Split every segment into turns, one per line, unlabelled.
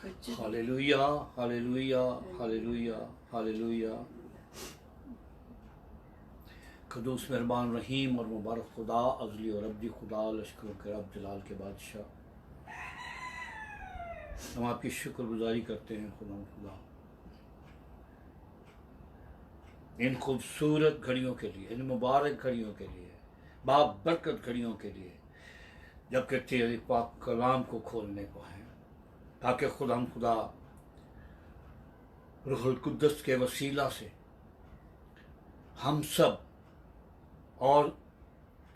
Hallelujah, hallelujah, hallelujah, hallelujah. क़ुद्दूस मेहरबान रहीम और मुबारक खुदा, अज़ली और अब्दी खुदा, लश्करों के रब, जलाल के बादशाह, हम आपकी शुक्रगुजारी करते हैं खुदा इन खूबसूरत घड़ियों के लिए, इन मुबारक घड़ियों के लिए, बाबरकत घड़ियों के लिए, जबकि तेरे पाक कलाम को खोलने को है, ताकि खुदा रूहुल कुद्दस के वसीला से हम सब और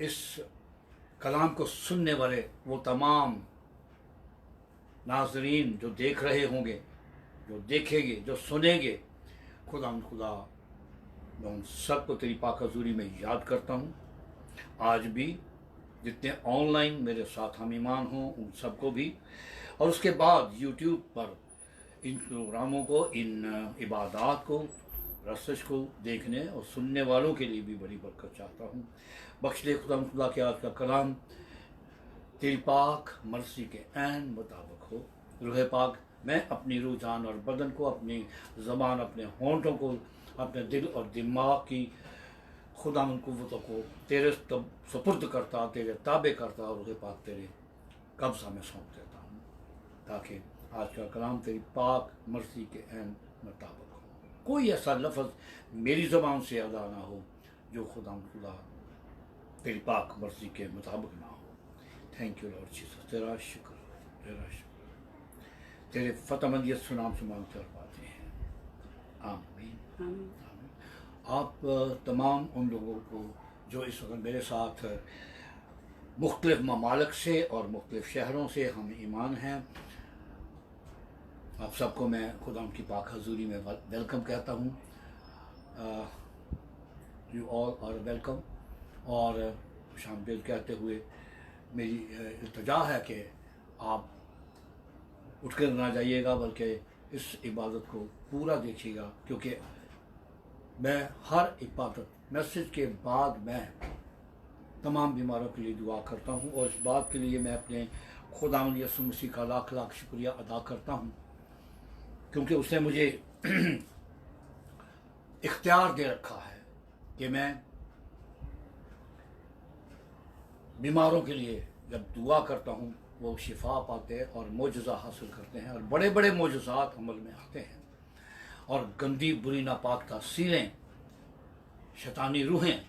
इस कलाम को सुनने वाले वो तमाम नाजरीन जो देख रहे होंगे, जो देखेंगे, जो सुनेंगे, खुदा मैं उन सबको तेरी पाक हज़ूरी में याद करता हूँ। आज भी जितने ऑनलाइन मेरे साथ हम ईमान हों उन सबको भी, और उसके बाद यूट्यूब पर इन प्रोग्रामों को, इन इबादात को, रसश को देखने और सुनने वालों के लिए भी बड़ी बरकत चाहता हूँ। बख्श ले खुदा के आज का कलाम तेरी पाक मर्सी के ऐन मुताबिक हो। रूह पाक, मैं अपनी रूह, जान और बदन को, अपनी ज़बान, अपने होंठों को, अपने दिल और दिमाग की खुदा कुव्वतों को तेरे सुपुर्द करता, तेरे ताबे करता, और रूह पाक तेरे कब्ज़ा में सौंप देता हूँ, ताकि आज का कलाम तेरी पाक मर्सी के ऐन मुताबिक हो। कोई ऐसा लफ्ज़ मेरी ज़बान से अदा ना हो जो खुदा तेरी पाक मर्जी के मुताबिक ना हो। थैंक यू लॉर्ड जीसस, तेरा शुक्र, तेरा शुक्र। तेरे फतमंद यीशु नाम से मांगते और पाते हैं, आमीन। आप तमाम उन लोगों को जो इस वक्त मेरे साथ मुख्तलिफ ममालिक से और मुख्तलिफ शहरों से हम ईमान हैं, आप सबको मैं खुदा की पाक हज़ूरी में वेलकम कहता हूँ। You all are welcome. और खुशामदीद कहते हुए मेरी इल्तिजा है कि आप उठ कर ना जाइएगा, बल्कि इस इबादत को पूरा देखिएगा, क्योंकि मैं हर इबादत मैसेज के बाद मैं तमाम बीमारों के लिए दुआ करता हूँ, और इस बात के लिए मैं अपने खुदावंद यीशु मसीह का लाख लाख शुक्रिया अदा करता हूँ, क्योंकि उसने मुझे इख्तियार दे रखा है कि मैं बीमारों के लिए जब दुआ करता हूँ वो शिफा पाते हैं और मोजज़ा हासिल करते हैं, और बड़े बड़े मोजज़ात अमल में आते हैं, और गंदी बुरी नापाक तासीरें, शैतानी रूहें,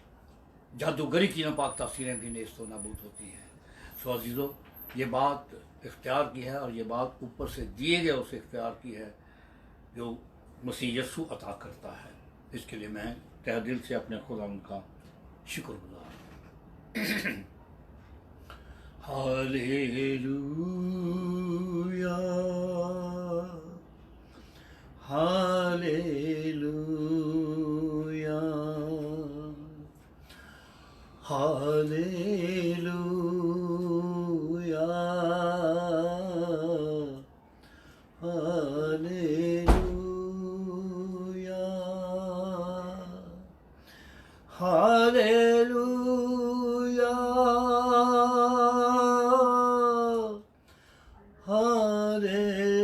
जादूगरी की नापाक तासीरें भी नेस्त व नाबूद होती हैं। सो अजीज़ों, ये बात इख्तियार की है, और ये बात ऊपर से दिए गए उस इख्तियार की है जो मसीह यीशु अता करता है। इसके लिए मैं तहे दिल से अपने खुदा का शुक्रगुजार हूँ। Hallelujah, hallelujah, hallelujah, hallelujah, hallelujah, hallelujah, hallelujah,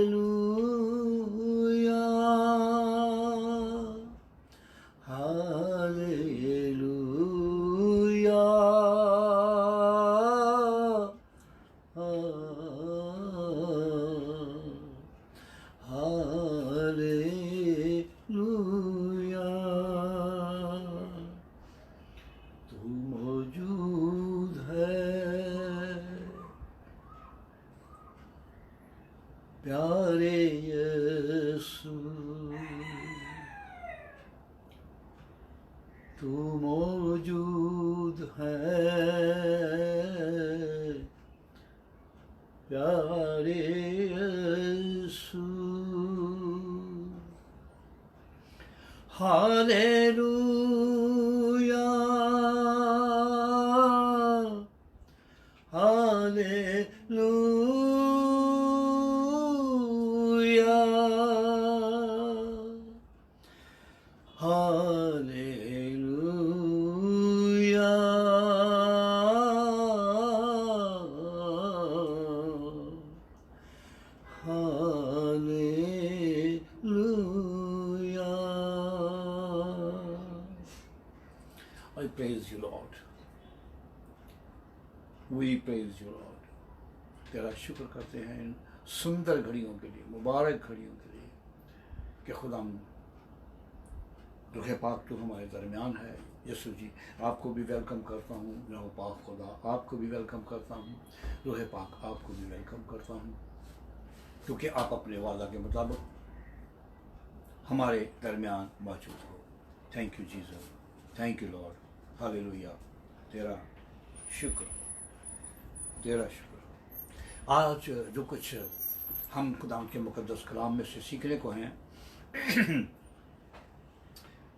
hallelujah. तू मौजूद है प्यारे यीशु, तू मौजूद है प्यारे Yeshu. Hallelujah, hallelujah, hallelujah, hallelujah. Praise you lord, we praise you lord. तेरा शुक्र करते हैं इन सुंदर घड़ियों के लिए, मुबारक घड़ियों के लिए कि खुदाम रुह पाक तू हमारे दरमियान है। यीशु जी, आपको भी वेलकम करता हूँ। रुह पाक खुदा, आपको भी वेलकम करता हूँ। रुह पाक, आपको भी वेलकम करता हूँ, क्योंकि आप अपने वादा के मुताबिक हमारे दरमियान मौजूद हो। Thank you Jesus, thank you Lord, hallelujah. तेरा शुक्र, तेरा शुक्र। आज जो कुछ हम खुदा के मुकद्दस कलाम में से सीखने को हैं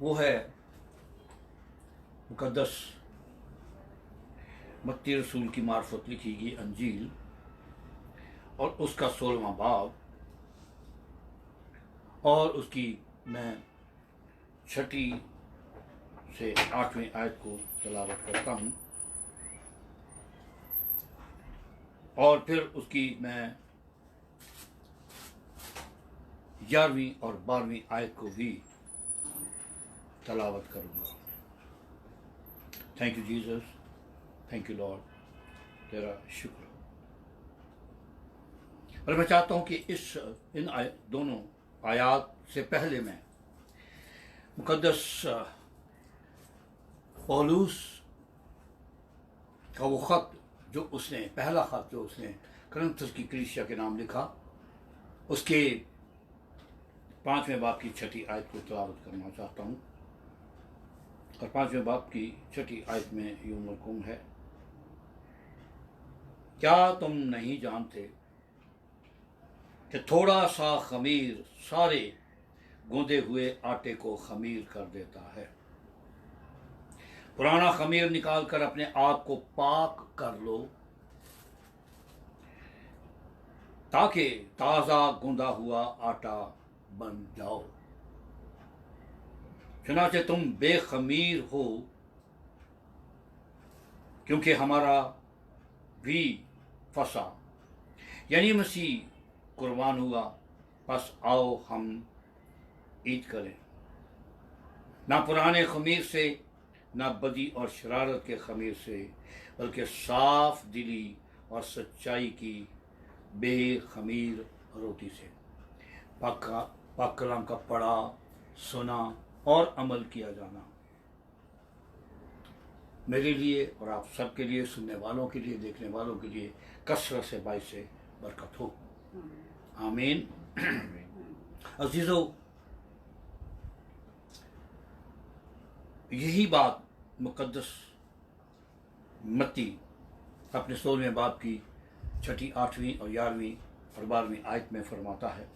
वो है मुकद्दस मत्ती रसूल की मार्फत लिखी गई अंजील और उसका 16वां बाब और उसकी मैं 6ठी से 8वीं आयत को तलावत करता हूँ और फिर उसकी मैं 11वीं और 12वीं आयत को भी तलावत करूँगा। Thank you Jesus, thank you lord, तेरा शुक्र। और मैं चाहता हूँ कि इन दोनों आयात से पहले मैं मुकद्दस पौलुस का वो ख़त जो उसने, पहला ख़त जो उसने करंथस की कलीसिया के नाम लिखा, उसके 5वें बाब की 6ठी आयत को तलावत करना चाहता हूँ। और 5वें बाब की 6ठी आयत में यूं मरकूम है, क्या तुम नहीं जानते कि थोड़ा सा खमीर सारे गूंदे हुए आटे को खमीर कर देता है। पुराना खमीर निकालकर अपने आप को पाक कर लो ताकि ताज़ा गूंदा हुआ आटा बन जाओ। चुनाचे तुम बेखमीर हो क्योंकि हमारा भी फसा यानी मसीह कुर्बान हुआ, बस आओ हम ईद करें, ना पुराने खमीर से, ना बदी और शरारत के खमीर से, बल्कि साफ दिली और सच्चाई की बेखमीर रोटी से। पाक कलाम का पढ़ा, सुना और अमल किया जाना मेरे लिए और आप सबके लिए, सुनने वालों के लिए, देखने वालों के लिए कसरत से बाइस से बरकत हो। आमीन। अजीजों, यही बात मुकद्दस मत्ती अपने 16वें बाब की 6ठी, 8वीं और 11वीं और 12वीं आयत में फरमाता है।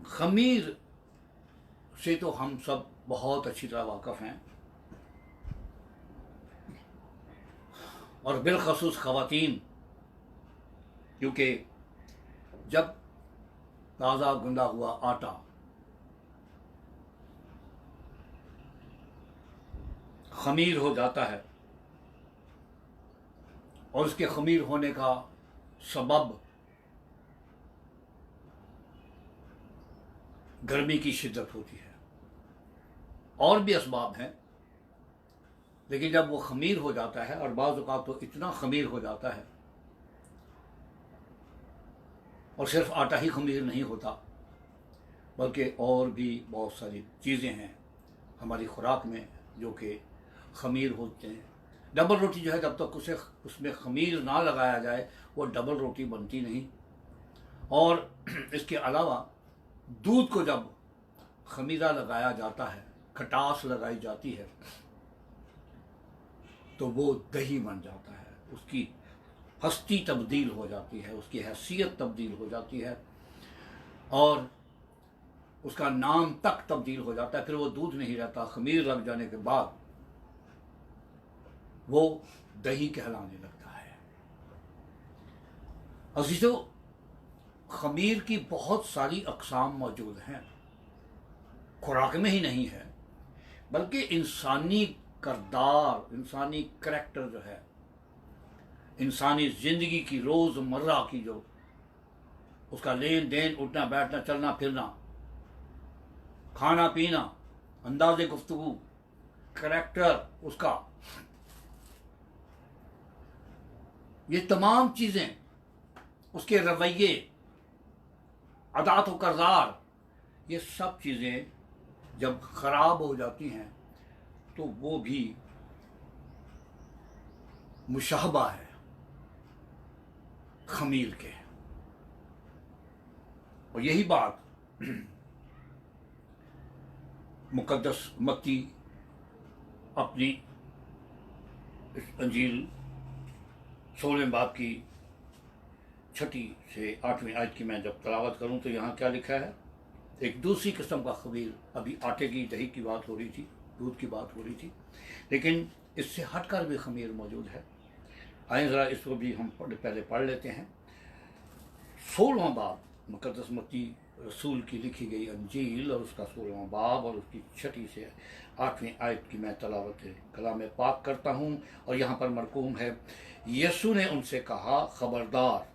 खमीर से तो हम सब बहुत अच्छी तरह वाक़िफ़ हैं और बिलखसूस ख़वातीन, क्योंकि जब ताज़ा गुंदा हुआ आटा खमीर हो जाता है और उसके खमीर होने का सबब गर्मी की शिद्दत होती है, और भी असबाब हैं, लेकिन जब वो खमीर हो जाता है, और बाज़ औक़ात तो इतना खमीर हो जाता है, और सिर्फ आटा ही खमीर नहीं होता बल्कि और भी बहुत सारी चीज़ें हैं हमारी खुराक में जो कि खमीर होते हैं। डबल रोटी जो है, जब तक उसमें खमीर ना लगाया जाए वो डबल रोटी बनती नहीं। और इसके अलावा दूध को जब खमीरा लगाया जाता है, खटास लगाई जाती है, तो वो दही बन जाता है, उसकी हस्ती तब्दील हो जाती है, उसकी हैसियत तब्दील हो जाती है और उसका नाम तक तब्दील हो जाता है। फिर वो दूध नहीं रहता, खमीर लग जाने के बाद वो दही कहलाने लगता है। अजीजों, खमीर की बहुत सारी अक़साम मौजूद हैं, खुराक में ही नहीं है बल्कि इंसानी करदार, इंसानी करैक्टर जो है, इंसानी ज़िंदगी की रोज़मर्रा की जो उसका लेन देन, उठना बैठना, चलना फिरना, खाना पीना, अंदाज़े गुफ्तगू, करैक्टर उसका, ये तमाम चीज़ें, उसके रवैये, अदात व करदार, ये सब चीज़ें जब खराब हो जाती हैं तो वो भी मुशाहबा है खमीर के। और यही बात मुकद्दस मत्ती अपनी इस अंजील 16वें बाब की 6 से 8वीं आयत की मैं जब तलावत करूं तो यहाँ क्या लिखा है। एक दूसरी किस्म का खमीर, अभी आटे की दही की बात हो रही थी, दूध की बात हो रही थी, लेकिन इससे हटकर भी खमीर मौजूद है। आइए ज़रा इसको भी हम पहले पढ़ लेते हैं। 16वां बाब मुकद्दस मत्ती रसूल की लिखी गई अंजील और उसका 16वां बाब और उसकी 6 से 8वीं आयत की मैं तलावत कलाम पाक करता हूँ। और यहाँ पर मरकूम है, यीशु ने उनसे कहा, खबरदार,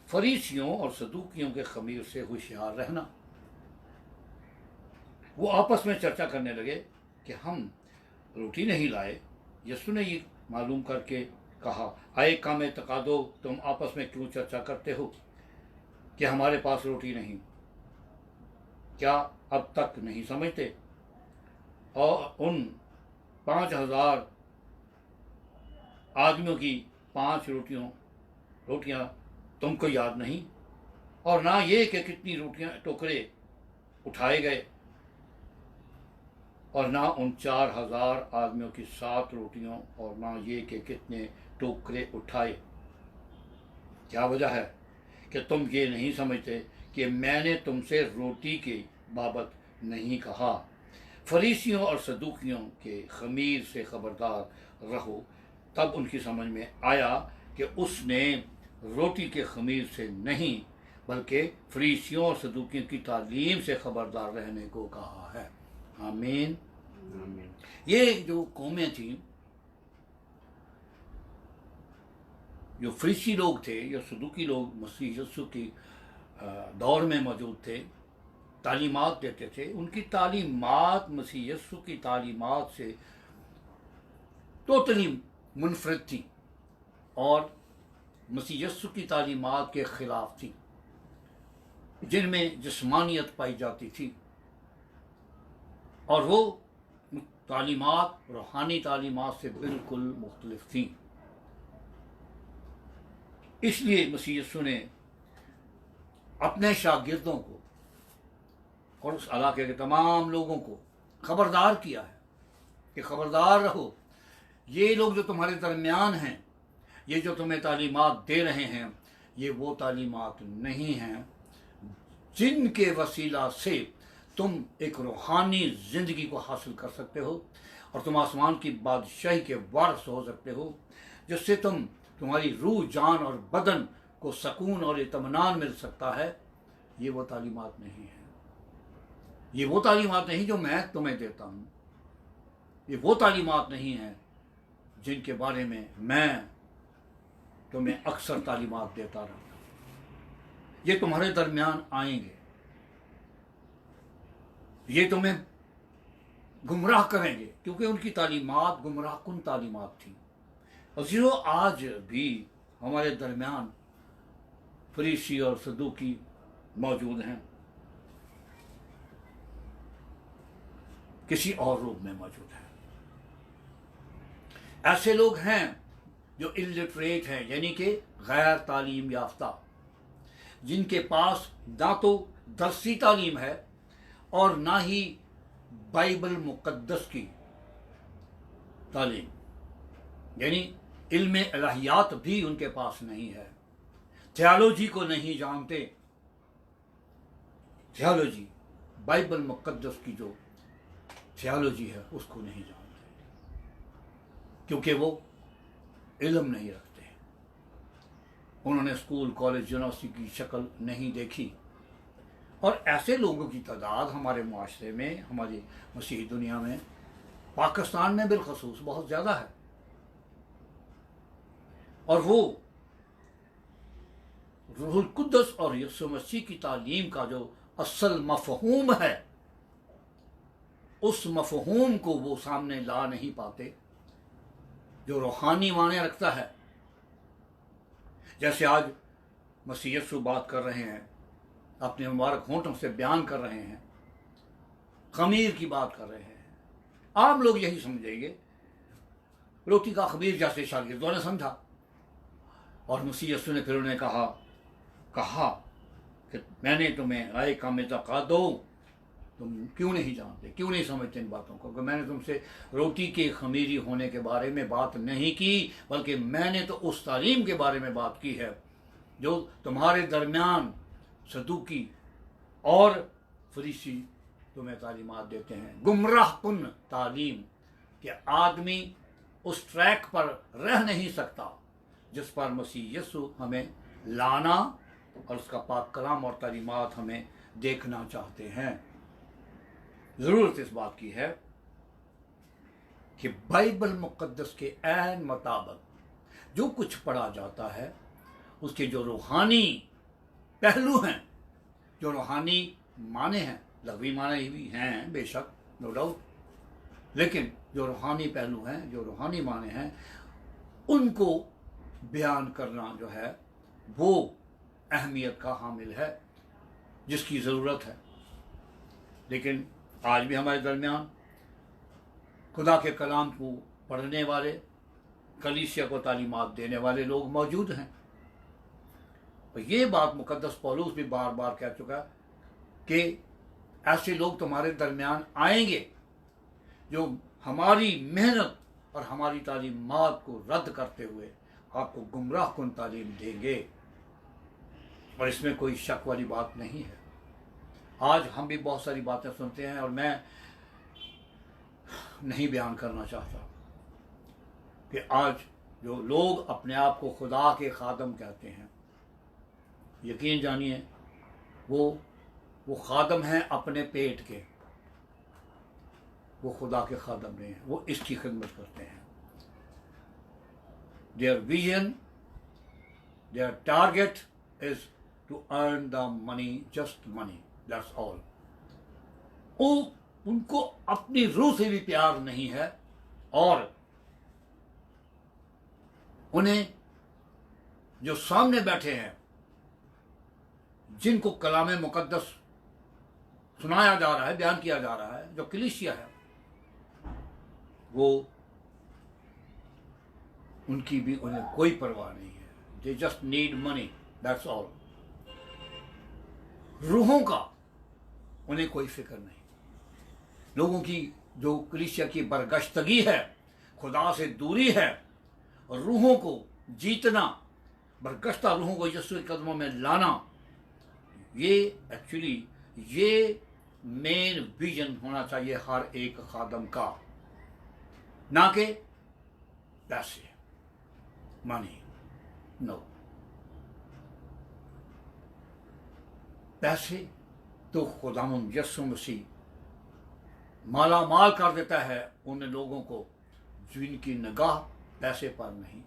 फरीसियों और सदूकियों के खमीर से होशियार रहना। वो आपस में चर्चा करने लगे कि हम रोटी नहीं लाए। यीशु ने ये मालूम करके कहा, आए काम तकादो, तुम आपस में क्यों चर्चा करते हो कि हमारे पास रोटी नहीं? क्या अब तक नहीं समझते? और उन 5,000 आदमियों की 5 रोटियां तुमको याद नहीं? और ना ये कि कितनी रोटियां टोकरे उठाए गए, और ना उन 4,000 आदमियों की 7 रोटियों, और ना ये कि कितने टोकरे उठाए। क्या वजह है कि तुम ये नहीं समझते कि मैंने तुमसे रोटी के बाबत नहीं कहा? फरीसियों और सदूकियों के खमीर से खबरदार रहो। तब उनकी समझ में आया कि उसने रोटी के खमीर से नहीं बल्कि फरीसियों और सदूकियों की तालीम से खबरदार रहने को कहा है। आमीन। ये जो कौमें थी, जो फरीसी लोग थे या सदूकी लोग मसीह यीशु की दौर में मौजूद थे, तालीमात देते थे, उनकी तालीमात मसीह यीशु की तालीमात से टोटली मुनफरद थी और मसीह यीशु की तालीमात के खिलाफ थी, जिनमें जिस्मानियत पाई जाती थी। और वो तालीमात रूहानी तालीमात से बिल्कुल मुख्तलिफ थी। इसलिए मसीह यीशु ने अपने शागिर्दों को और उस इलाके के तमाम लोगों को खबरदार किया है कि खबरदार रहो, ये लोग जो तुम्हारे दरमियान हैं, ये जो तुम्हें तालीमात दे रहे हैं, ये वो तालीमात नहीं हैं जिनके वसीला से तुम एक रूहानी ज़िंदगी को हासिल कर सकते हो और तुम आसमान की बादशाही के वारिस हो सकते हो, जिससे तुम्हारी रूह, जान और बदन को सुकून और इत्मीनान मिल सकता है। ये वो तालीमात नहीं है, ये वो तालीमात नहीं जो मैं तुम्हें देता हूँ, ये वो तालीमात नहीं है जिनके बारे में मैं तुम्हें अक्सर तालीमात देता रहता हूँ। ये तुम्हारे दरमियान आएंगे, ये तुम्हें गुमराह करेंगे, क्योंकि उनकी तालीमात गुमराह कुन तालीमात थी। और जो आज भी हमारे दरमियान फरीसी और सदूकी मौजूद हैं, किसी और रूप में मौजूद हैं। ऐसे लोग हैं जो इलिटरेट हैं, यानी कि गैर तालीम याफ्ता, जिनके पास ना तो दरसी तालीम है और ना ही बाइबल मुकद्दस की तालीम, यानी इल्म इलाहियात भी उनके पास नहीं है, थियोलॉजी को नहीं जानते। थियोलॉजी, बाइबल मुकद्दस की जो थियोलॉजी है उसको नहीं जानते, क्योंकि वो इल्म नहीं रखते। उन्होंने स्कूल, कॉलेज, यूनिवर्सिटी की शक्ल नहीं देखी। और ऐसे लोगों की तादाद हमारे मुआशरे में, हमारी मसीही दुनिया में, पाकिस्तान में बिलखसूस बहुत ज़्यादा है। और वो रूहुल कुद्दस और यीशु मसीह की तालीम का जो असल मफहूम है, उस मफहूम को वो सामने ला नहीं पाते जो रूहानी माने रखता है। जैसे आज मसीह यीशु बात कर रहे हैं, अपने मुबारक होंठों से बयान कर रहे हैं, खमीर की बात कर रहे हैं। आम लोग यही समझेंगे, रोटी का खमीर जैसे शागिर्दों ने समझा। और मसीह यीशु ने फिर उन्हें कहा कि मैंने तुम्हें राय का मिज़ाक़ दो, तुम क्यों नहीं जानते, क्यों नहीं समझते इन बातों को। कि मैंने तुमसे रोटी के खमीरी होने के बारे में बात नहीं की, बल्कि मैंने तो उस तालीम के बारे में बात की है जो तुम्हारे दरमियान सदूकी और फरीसी तुम्हें तालीमात देते हैं। गुमराह कुन तालीम कि आदमी उस ट्रैक पर रह नहीं सकता जिस पर मसीह यीशु हमें लाना और उसका पाक कलाम और तालीमात हमें देखना चाहते हैं। ज़रूरत इस बात की है कि बाइबल मुक़द्दस के ऐन मुताबिक जो कुछ पढ़ा जाता है उसके जो रूहानी पहलू हैं, जो रूहानी माने हैं, लग़वी माने भी हैं बेशक, नो डाउट, लेकिन जो रूहानी पहलू हैं, जो रूहानी माने हैं, उनको बयान करना जो है वो अहमियत का हामिल है जिसकी ज़रूरत है। लेकिन आज भी हमारे दरमियान खुदा के कलाम को पढ़ने वाले, कलीसिया को तालीमात देने वाले लोग मौजूद हैं। और ये बात मुकद्दस पौलुस भी बार बार कह चुका कि ऐसे लोग तुम्हारे दरमियान आएंगे जो हमारी मेहनत और हमारी तालीमात को रद्द करते हुए आपको गुमराह कुन तालीम देंगे। और इसमें कोई शक वाली बात नहीं है। आज हम भी बहुत सारी बातें सुनते हैं और मैं नहीं बयान करना चाहता कि आज जो लोग अपने आप को खुदा के खादम कहते हैं, यकीन जानिए वो खादम हैं अपने पेट के, वो खुदा के खादम नहीं हैं, वो इसकी खिदमत करते हैं। Their vision, their target is to earn the money, just money, that's all. उनको अपनी रूह से भी प्यार नहीं है और उन्हें जो सामने बैठे हैं, जिनको कलाम मुकद्दस सुनाया जा रहा है, बयान किया जा रहा है, जो कलीसिया है, वो उनकी भी उन्हें कोई परवाह नहीं है। They just need money, that's all. रूहों का उन्हें कोई फिक्र नहीं। लोगों की जो कलीसिया की बरगश्तगी है, खुदा से दूरी है, और रूहों को जीतना, बरगश्ता रूहों को यीशु के कदमों में लाना, ये एक्चुअली ये मेन विजन होना चाहिए हर एक खादम का, ना कि पैसे, मनी, नो। पैसे तो खुदावंद यीशु मसीह माला माल कर देता है उन लोगों को जिनकी निगाह पैसे पर नहीं।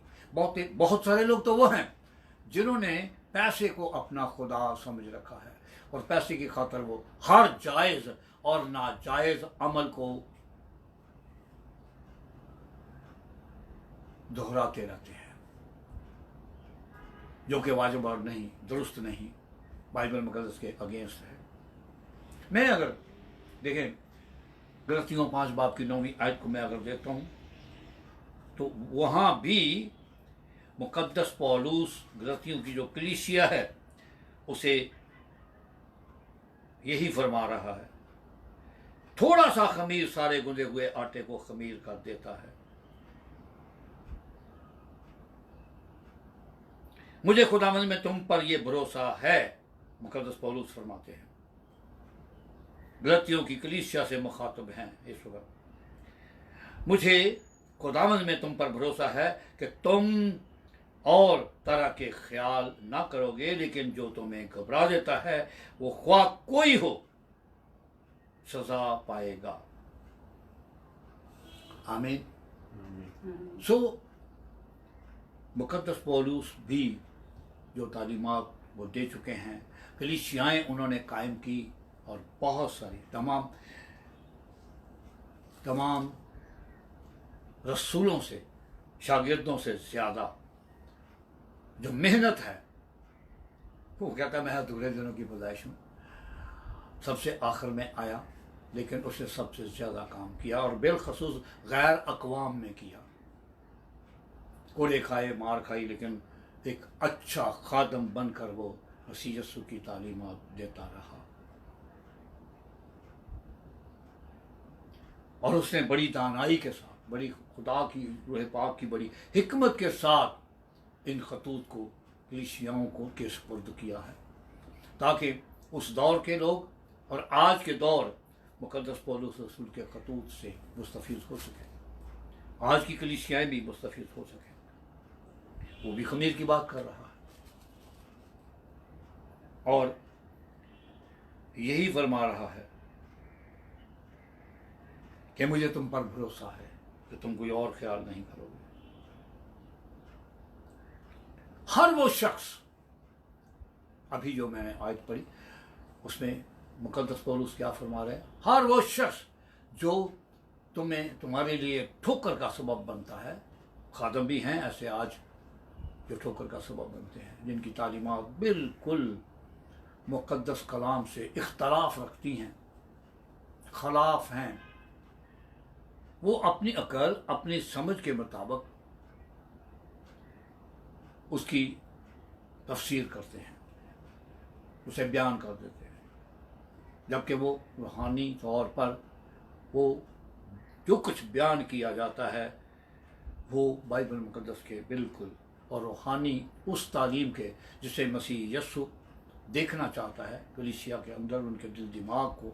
बहुत सारे लोग तो वो हैं जिन्होंने पैसे को अपना खुदा समझ रखा है और पैसे की खातिर वो हर जायज़ और नाजायज़ अमल को दोहराते रहते हैं जो कि वाजिब और नहीं, दुरुस्त नहीं, बाइबल मुकद्दस के अगेंस्ट है। मैं अगर देखें गलतियों 5 बाब की 9वीं आयत को मैं अगर देखता हूँ तो वहाँ भी मुकद्दस पौलुस गलतियों की जो कलीसिया है उसे यही फरमा रहा है, थोड़ा सा खमीर सारे गुंदे हुए आटे को खमीर कर देता है। मुझे खुदावंद में तुम पर यह भरोसा है, मुकद्दस पौलुस फरमाते हैं, गलतियों की कलीसिया से मुखातब हैं इस वक्त। मुझे खुदावंद में तुम पर भरोसा है कि तुम और तरह के ख्याल ना करोगे, लेकिन जो तुम्हें घबरा देता है वो ख्वाह कोई हो सजा पाएगा। आमीन। सो मुकद्दस पौलुस भी जो तालीमात वो दे चुके हैं, कलीसियाएं उन्होंने कायम की और बहुत सारी तमाम तमाम रसूलों से, शागिर्दों से ज़्यादा जो मेहनत है, वो कहता है मैं अधूरे दिनों की पैदाइश हूँ, सबसे आखिर में आया, लेकिन उसने सबसे ज़्यादा काम किया और बिलखसूस गैर अक़वाम में किया। कोड़े खाए, मार खाई, लेकिन एक अच्छा खादम बनकर वो मसीह यीशु की तालीमात देता रहा। और उसने बड़ी दानाई के साथ, बड़ी खुदा की रूह पाक की बड़ी हिकमत के साथ इन खतूत को कलीसियाओं को के सुपुर्द किया है, ताकि उस दौर के लोग और आज के दौर मुक़द्दस पौलुस रसूल के खतूत से मुस्तफ़ीज़ हो सकें, आज की कलीसियाएँ भी मुस्तफ़ीज़ हो सकें। वो भी खमीर की बात कर रहा है और यही फरमा रहा है कि मुझे तुम पर भरोसा है कि तुम कोई और ख्याल नहीं करोगे। हर वो शख्स, अभी जो मैंने आयत पढ़ी उसमें मुक़द्दस पौलुस क्या फरमा रहे हैं, हर वो शख्स जो तुम्हारे लिए ठोकर का सबब बनता है, खादम भी हैं ऐसे आज जो ठोकर का सबब बनते हैं, जिनकी तालीमात बिल्कुल मुक़द्दस कलाम से इख्तलाफ रखती हैं, खिलाफ हैं, वो अपनी अकल, अपनी समझ के मुताबिक उसकी तफसीर करते हैं, उसे बयान कर देते हैं, जबकि वो रूहानी तौर पर वो जो कुछ बयान किया जाता है वो बाइबल मुक़द्दस के बिल्कुल और रूहानी उस तालीम के जिसे मसीह यीशु देखना चाहता है कलीसिया के अंदर, उनके दिल दिमाग को,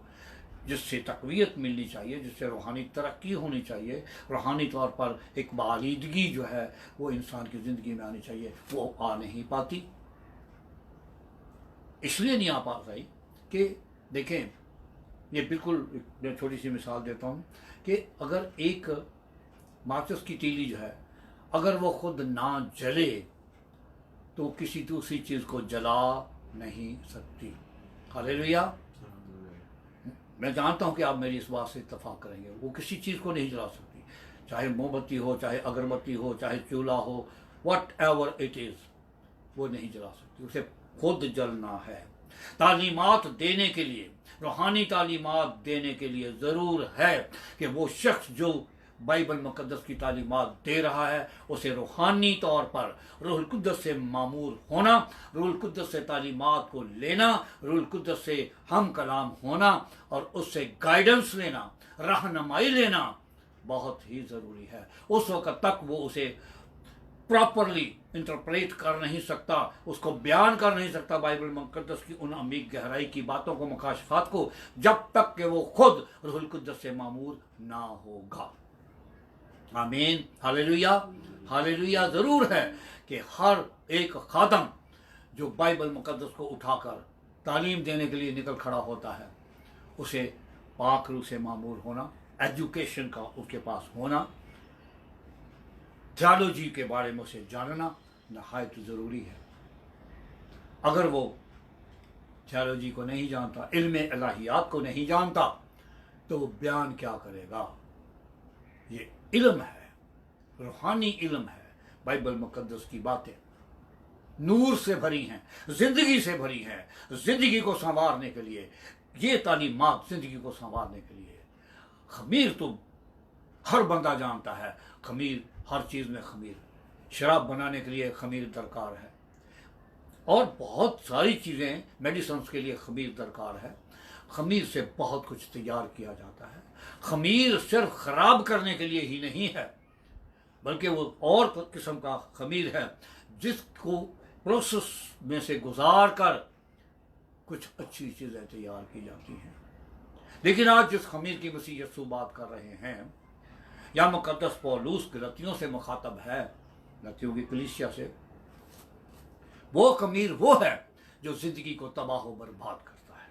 जिससे तक़वियत मिलनी चाहिए, जिससे रूहानी तरक्की होनी चाहिए, रूहानी तौर पर एक बालीदगी जो है वो इंसान की ज़िंदगी में आनी चाहिए, वो आ नहीं पाती। इसलिए नहीं आ पा रही कि देखें, ये बिल्कुल मैं छोटी सी मिसाल देता हूँ कि अगर एक माचिस की तीली जो है, अगर वो खुद ना जले तो किसी दूसरी चीज़ को जला नहीं सकती। हालेलुया। मैं जानता हूँ कि आप मेरी इस बात से इत्तफाक करेंगे, वो किसी चीज़ को नहीं जला सकती, चाहे मोमबत्ती हो, चाहे अगरबत्ती हो, चाहे चूल्हा हो, वट एवर इट इज़, वो नहीं जला सकती, उसे खुद जलना है। तालीमात देने के लिए, रूहानी तालीमात देने के लिए ज़रूर है कि वो शख्स जो बाइबल मुक़द्दस की तालीमात दे रहा है उसे रूहानी तौर पर रूहुल कुद्दस से मामूर होना, रूहुल कुद्दस से तालीमात को लेना, रूहुल कुद्दस से हम कलाम होना और उससे गाइडेंस लेना, रहनुमाई लेना बहुत ही ज़रूरी है। उस वक़्त तक वो उसे प्रॉपरली इंटरप्रेट कर नहीं सकता, उसको बयान कर नहीं सकता बाइबल मुक़द्दस की उन अमीक गहराई की बातों को, मुकाशफात को, जब तक कि वो खुद रूहुल कुद्दस से मामूर ना होगा। आमीन, हालेलुया, हालेलुया। ज़रूर है कि हर एक खादम जो बाइबल मुक़द्दस को उठाकर तालीम देने के लिए निकल खड़ा होता है, उसे पाक रूह से मामूर होना, एजुकेशन का उसके पास होना, थियोलॉजी के बारे में उसे जानना नहायत ज़रूरी है। अगर वो थियोलॉजी को नहीं जानता, इल्म इलाहियात को नहीं जानता, तो वो बयान क्या करेगा? ये इल्म है, रूहानी इल्म है। बाइबल मुक़द्दस की बातें नूर से भरी हैं, ज़िंदगी से भरी हैं, ज़िंदगी को संवारने के लिए, ये तालीमात ज़िंदगी को संवारने के लिए। खमीर तो हर बंदा जानता है, खमीर हर चीज़ में खमीर, शराब बनाने के लिए खमीर दरकार है और बहुत सारी चीज़ें मेडिसिन के लिए खमीर दरकार है। खमीर से बहुत कुछ तैयार किया जाता है। खमीर सिर्फ ख़राब करने के लिए ही नहीं है, बल्कि वो और किस्म का खमीर है जिसको प्रोसेस में से गुजार कर कुछ अच्छी चीज़ें तैयार की जाती हैं। लेकिन आज जिस खमीर की मसीह यीशु बात कर रहे हैं, या मुक़द्दस पौलुस गलतियों से मुखातब है, गलतियों की कलीसिया से, वो खमीर वो है जो ज़िंदगी को तबाह व बर्बाद करता है,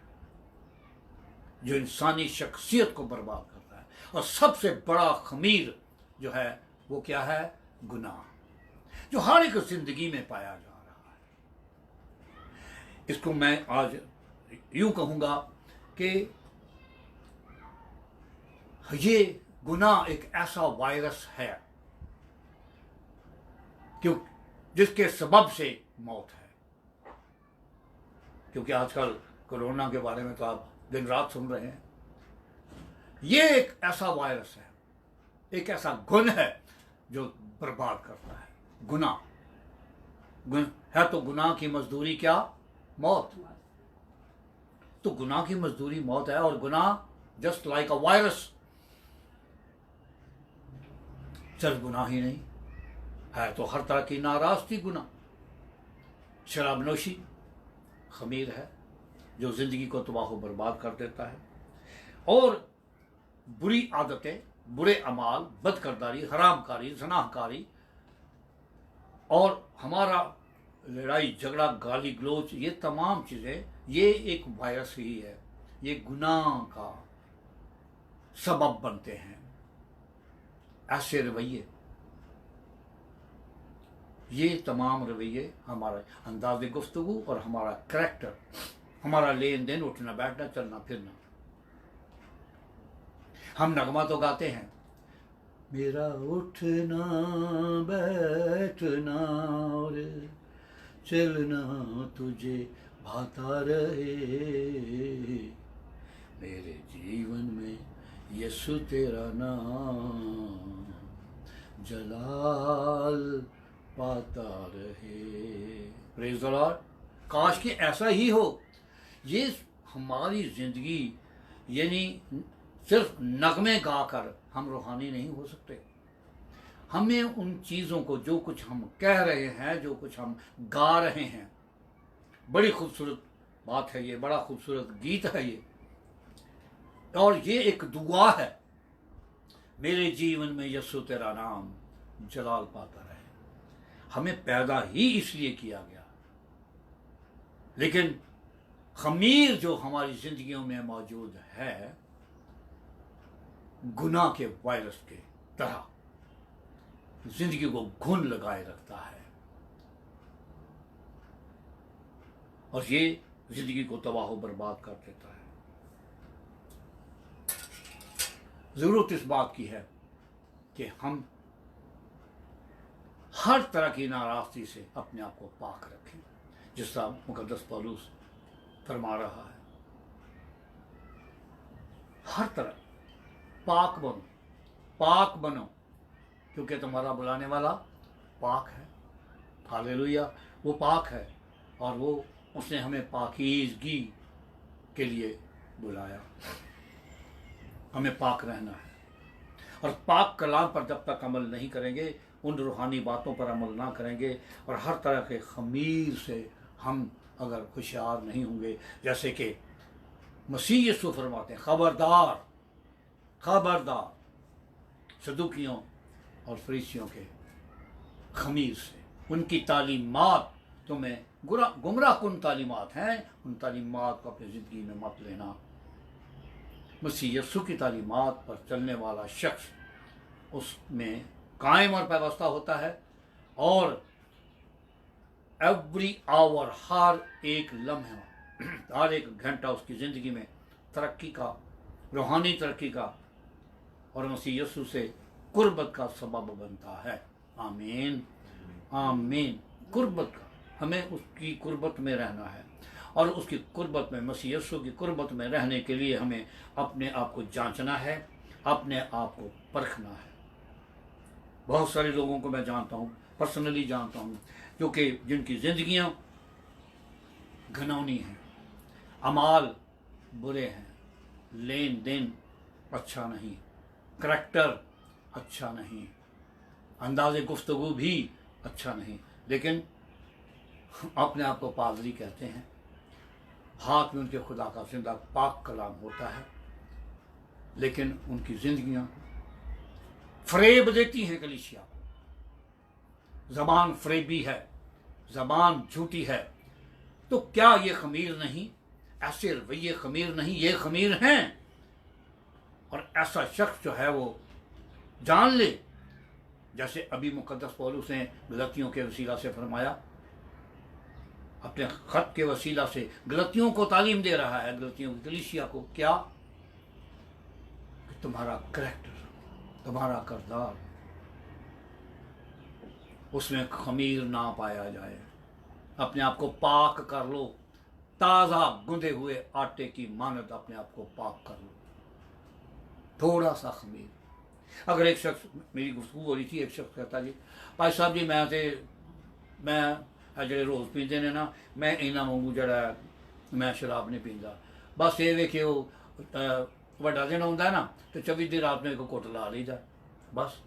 जो इंसानी शख्सियत को बर्बाद करता है। और सबसे बड़ा खमीर जो है वो क्या है? गुनाह, जो हर एक ज़िंदगी में पाया जा रहा है। इसको मैं आज यूँ कहूँगा कि ये गुनाह एक ऐसा वायरस है क्यों जिसके सबब से मौत है। क्योंकि आजकल कोरोना के बारे में तो आप दिन रात सुन रहे हैं। ये एक ऐसा वायरस है, एक ऐसा गुण है जो बर्बाद करता है। गुनाह है तो गुनाह की मजदूरी क्या? मौत। तो गुनाह की मजदूरी मौत है, और गुनाह जस्ट लाइक अ वायरस, सिर्फ गुनाह ही नहीं है तो हर तरह की नाराजगी गुनाह। शराबनोशी खमीर है जो जिंदगी को तबाह बर्बाद कर देता है, और बुरी आदतें, बुरे अमाल, बदकरदारी, हरामकारी, ज़नाहकारी और हमारा लड़ाई झगड़ा, गाली गलोच, ये तमाम चीज़ें, ये एक वायरस ही है। ये गुनाह का सबब बनते हैं। ऐसे रवैये, ये तमाम रवैये, हमारा अंदाज़ गुफ्तगू और हमारा करैक्टर, हमारा लेन देन, उठना बैठना, चलना फिरना। हम नगमा तो गाते हैं, मेरा उठना बैठना और चलना तुझे भाता रहे, मेरे जीवन में यीशु तेरा नाम जलाल पाता रहे। Praise the Lord. काश कि ऐसा ही हो। ये हमारी जिंदगी, यानी सिर्फ नगमे गाकर हम रूहानी नहीं हो सकते। हमें उन चीज़ों को, जो कुछ हम कह रहे हैं, जो कुछ हम गा रहे हैं, बड़ी खूबसूरत बात है ये, बड़ा खूबसूरत गीत है ये, और ये एक दुआ है, मेरे जीवन में यीशु तेरा नाम जलाल पाता रहे। हमें पैदा ही इसलिए किया गया, लेकिन खमीर जो हमारी जिंदगियों में मौजूद है, गुनाह के वायरस के तरह जिंदगी को घुन लगाए रखता है, और ये जिंदगी को तबाह बर्बाद कर देता है। जरूरत इस बात की है कि हम हर तरह की नाराजगी से अपने आप को पाक रखें, जिस तरह मुकद्दस पौलुस फरमा रहा है। हर तरह पाक बनो, पाक बनो, क्योंकि तुम्हारा बुलाने वाला पाक है। हालेलुया। वो पाक है, और वो उसने हमें पाकीज़गी के लिए बुलाया। हमें पाक रहना है, और पाक कलाम पर जब तक अमल नहीं करेंगे, उन रूहानी बातों पर अमल ना करेंगे, और हर तरह के खमीर से हम अगर होशियार नहीं होंगे, जैसे कि मसीह यीशु फरमाते हैं, खबरदार खबरदार सदूकियों और फरीसियों के खमीर से। उनकी तालीमात तुम्हें गुमराह कुन तालीमात हैं, उन तालीमात को अपनी ज़िंदगी में मत लेना। मसीह यीशु की तालीमात पर चलने वाला शख्स उसमें कायम और व्यवस्था होता है, और एवरी आवर, हर एक लम्हा, हर एक घंटा उसकी ज़िंदगी में तरक्की का, रूहानी तरक्की का और मसीह यीशु से कुर्बत का सबब बनता है। आमीन आमीन। कुर्बत का, हमें उसकी कुर्बत में रहना है, और उसकी कुर्बत में, मसीह यीशु की कुर्बत में रहने के लिए हमें अपने आप को जांचना है, अपने आप को परखना है। बहुत सारे लोगों को मैं जानता हूँ, पर्सनली जानता हूँ, जो कि जिनकी ज़िंदगियाँ घिनौनी हैं, अमाल बुरे हैं, लेन देन अच्छा नहीं, करैक्टर अच्छा नहीं, अंदाज़े गुफ्तगू भी अच्छा नहीं, लेकिन अपने आप को पादरी कहते हैं। हाथ में उनके खुदा का जिंदा पाक कलाम होता है, लेकिन उनकी जिंदगियां फरेब देती हैं कलीसिया को। जबान फरेबी है, जबान झूठी है। तो क्या ये खमीर नहीं? ऐसे रवैये खमीर नहीं, ये खमीर हैं। और ऐसा शख्स जो है वो जान ले, जैसे अभी मुकद्दस पौलुस ने गलतियों के वसीला से फरमाया, अपने खत के वसीला से गलतियों को तालीम दे रहा है, गलतियों की कलीसिया को। क्या? कि तुम्हारा करैक्टर, तुम्हारा किरदार, उसमें खमीर ना पाया जाए। अपने आप को पाक कर लो, ताज़ा गूंदे हुए आटे की मानद अपने आप को पाक कर लो। थोड़ा सा खमीर। अगर एक शख्स, मेरी गुफ्तगू हो रही थी, एक शख्स कहता जी भाई साहब जी मैं जो रोज़ पीते ने ना, मैं इन्ना वांगू जड़ा मैं शराब नहीं पींदा, बस ये वे कि वड्डा दिन आउंदा है ना तो 24 दिन रात में एक घुट ला लीदा बस।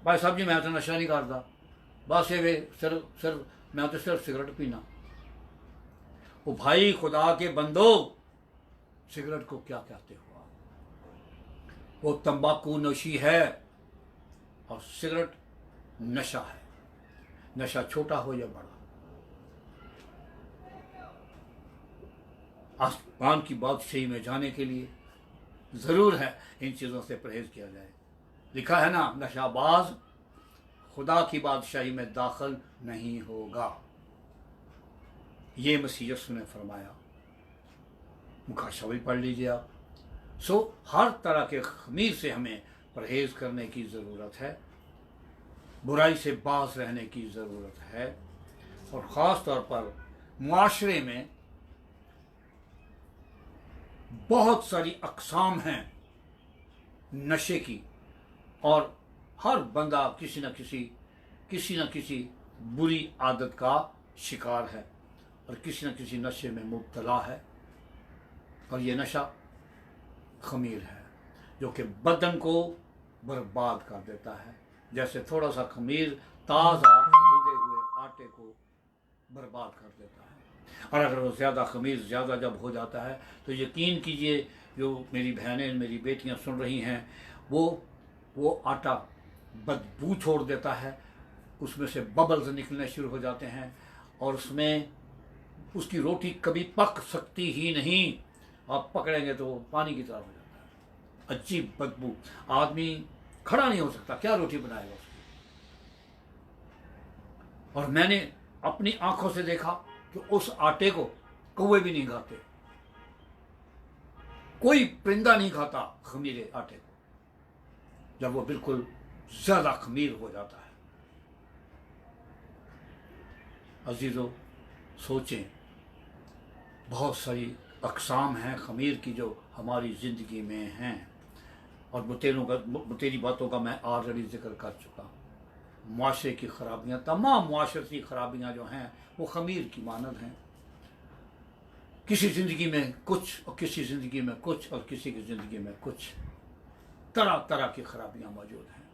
भाई साहब जी मैं तो नशा नहीं करता, बस ये वे सिर्फ मैं तो सिर्फ सिगरेट पीना। वो भाई खुदा के बंदो, सिगरेट को क्या कहते हो? वो तंबाकू नोशी है और सिगरेट नशा है। नशा छोटा हो या बड़ा, आसमान की बादशाही में जाने के लिए जरूर है इन चीजों से परहेज किया जाए। लिखा है ना, नशाबाज खुदा की बादशाही में दाखिल नहीं होगा। ये मसीह यीशु ने फरमाया। मुकाशा भी पढ़ लीजिए आप। सो हर तरह के खमीर से हमें परहेज करने की ज़रूरत है, बुराई से बाज रहने की ज़रूरत है। और ख़ास तौर पर मुआशरे में बहुत सारी अक़साम हैं नशे की, और हर बंदा किसी न किसी बुरी आदत का शिकार है और किसी न किसी नशे में मुब्तला है। और ये नशा खमीर है जो कि बदन को बर्बाद कर देता है, जैसे थोड़ा सा खमीर ताज़ा गूंदे हुए आटे को बर्बाद कर देता है। और अगर वो ज़्यादा खमीर ज़्यादा जब हो जाता है तो यकीन कीजिए, जो मेरी बहनें मेरी बेटियां सुन रही हैं, वो आटा बदबू छोड़ देता है, उसमें से बबल्स निकलने शुरू हो जाते हैं और उसमें उसकी रोटी कभी पक सकती ही नहीं। आप पकड़ेंगे तो पानी की तरह हो जाता है, अजीब बदबू, आदमी खड़ा नहीं हो सकता, क्या रोटी बनाएगा उसकी। और मैंने अपनी आंखों से देखा कि उस आटे को कौवे भी नहीं खाते, कोई परिंदा नहीं खाता खमीरे आटे को, जब वो बिल्कुल ज्यादा खमीर हो जाता है। अजीजों, सोचें, बहुत सारी अक़साम हैं खमीर की जो हमारी ज़िंदगी में हैं, और तेरी बातों का मैं ऑलरेडी जिक्र कर चुका। मुआशरे की खराबियाँ, तमाम मुआशरती खराबियाँ जो हैं वो खमीर की मानद हैं। किसी ज़िंदगी में कुछ और किसी ज़िंदगी में कुछ और किसी की ज़िंदगी में कुछ, तरह तरह की खराबियाँ मौजूद हैं,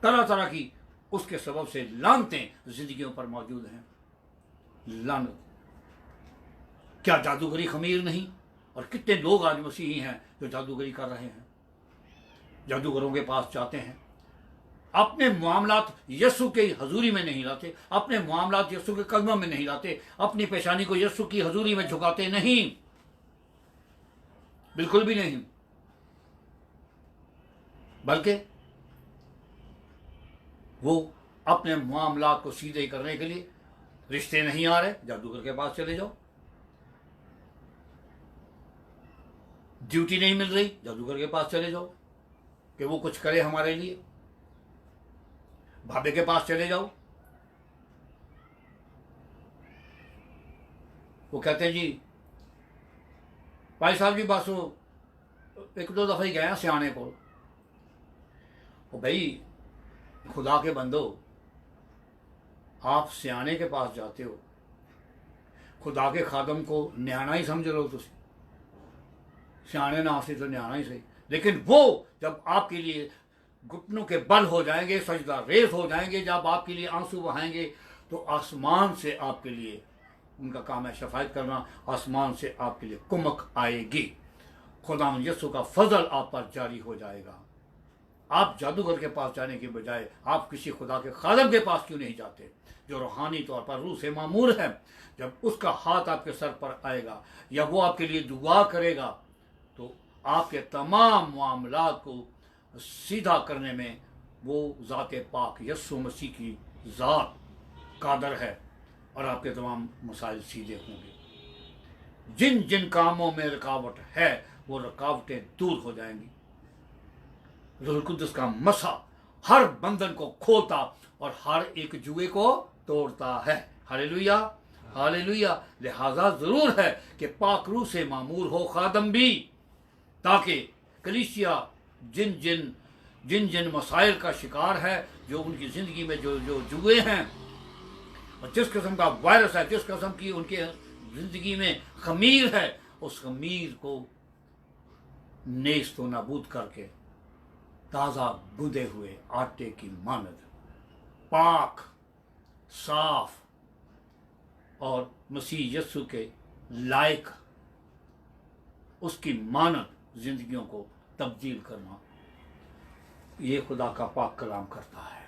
तरह तरह की उसके सबब से लानतें ज़िंदगियों पर मौजूद हैं। लानत, क्या जादूगरी खमीर नहीं? और कितने लोग आज मसीही हैं जो जादूगरी कर रहे हैं, जादूगरों के पास जाते हैं, अपने मामलात यीशु के हजूरी में नहीं लाते, अपने मामलात यीशु के कदमों में नहीं लाते, अपनी पेशानी को यीशु की हजूरी में झुकाते नहीं, बिल्कुल भी नहीं। बल्कि वो अपने मामलात को सीधे करने के लिए, रिश्ते नहीं आ रहे, जादूगर के पास चले जाओ। ड्यूटी नहीं मिल रही, जादूगर के पास चले जाओ कि वो कुछ करे हमारे लिए। भाभी के पास चले जाओ, वो कहते हैं जी भाई साहब जी बस एक दो दफा ही गया सियाने को। भाई खुदा के बंदो, आप सियाने के पास जाते हो, खुदा के खादम को न्याणा ही समझ लो, तुम सियाने ना से तो न्याणा ही सही, लेकिन वो जब आपके लिए घुटनों के बल हो जाएंगे, सजदा रेज हो जाएंगे, जब आपके लिए आंसू बहाएंगे, तो आसमान से आपके लिए, उनका काम है शफायत करना, आसमान से आपके लिए कुमक आएगी, खुदा यीशु का फजल आप पर जारी हो जाएगा। आप जादूगर के पास जाने के बजाय आप किसी खुदा के खादम के पास क्यों नहीं जाते, जो रूहानी तौर पर रूह से मामूर है? जब उसका हाथ आपके सर पर आएगा या वो आपके लिए दुआ करेगा, तो आपके तमाम मामलात को सीधा करने में वो ज़ात पाक यीशु मसीह की ज़ात कादर है, और आपके तमाम मसाइल सीधे होंगे। जिन जिन कामों में रुकावट है वो रुकावटें दूर हो जाएंगी। रूह कुद्दुस का मसा हर बंधन को खोलता और हर एक जुए को तोड़ता है। Hallelujah, hallelujah. लिहाजा जरूर है कि पाक रूह से मामूर हो खादम भी, ताकि कलीसिया जिन जिन जिन जिन मसाइल का शिकार है, जो उनकी जिंदगी में जो जो जुए हैं और जिस किस्म का वायरस है, जिस किस्म की उनके जिंदगी में खमीर है, उस खमीर को नेस्त व नाबूद करके ताज़ा गूंदे हुए आटे की मानद पाक, साफ और मसीह यस्सु के लायक उसकी मानद जिंदगियों को तब्दील करना, ये खुदा का पाक कलाम करता है।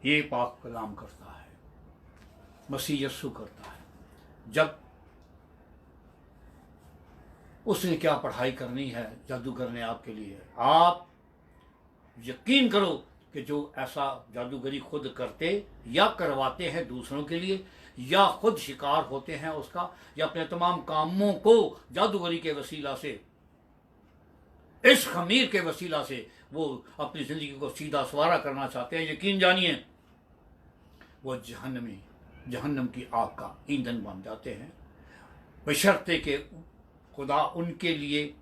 ये पाक कलाम करता है, मसीह यस्सु करता है। जब उसने क्या पढ़ाई करनी है जादूगर ने आपके लिए, आप यकीन करो कि जो ऐसा जादूगरी खुद करते या करवाते हैं दूसरों के लिए, या खुद शिकार होते हैं उसका, या अपने तमाम कामों को जादूगरी के वसीला से, इस खमीर के वसीला से वो अपनी जिंदगी को सीधा सवारा करना चाहते हैं, यकीन जानिए वो जहन्नम की आग का ईंधन बन जाते हैं, बशर्ते कि खुदा उनके लिए,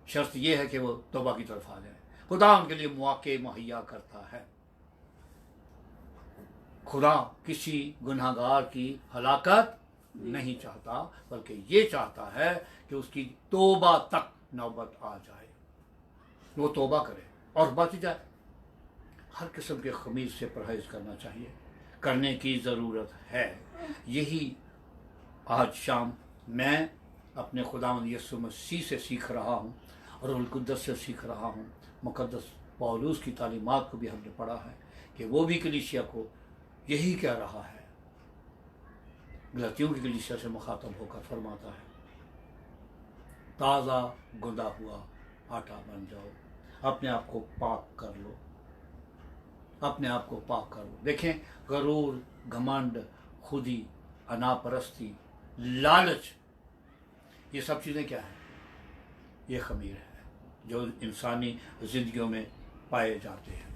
शर्त यह है कि वो तौबा की तरफ आ जाए। खुदा उनके लिए मौके मुहैया करता है। खुदा किसी गुनहगार की हलाकत नहीं चाहता, बल्कि ये चाहता है कि उसकी तौबा तक नौबत आ जाए, वो तौबा करे और बच जाए। हर किस्म के खमीर से परहेज करना चाहिए, करने की ज़रूरत है। यही आज शाम मैं अपने खुदावंद यीशु मसीह से सीख रहा हूँ और रूह कुद्दस से सीख रहा हूँ। मुकद्दस पौलुस की तालीमात को भी हमने पढ़ा है कि वो भी कलीसिया को यही कह रहा है। गलतियों की कलीसिया से मुखातब होकर फरमाता है, ताज़ा गुंदा हुआ आटा बन जाओ, अपने आप को पाक कर लो, अपने आप को पाक कर लो। देखें, गरूर, घमंड, खुदी, अनापरस्ती, लालच, ये सब चीज़ें क्या हैं? ये खमीर है जो इंसानी जिंदगियों में पाए जाते हैं।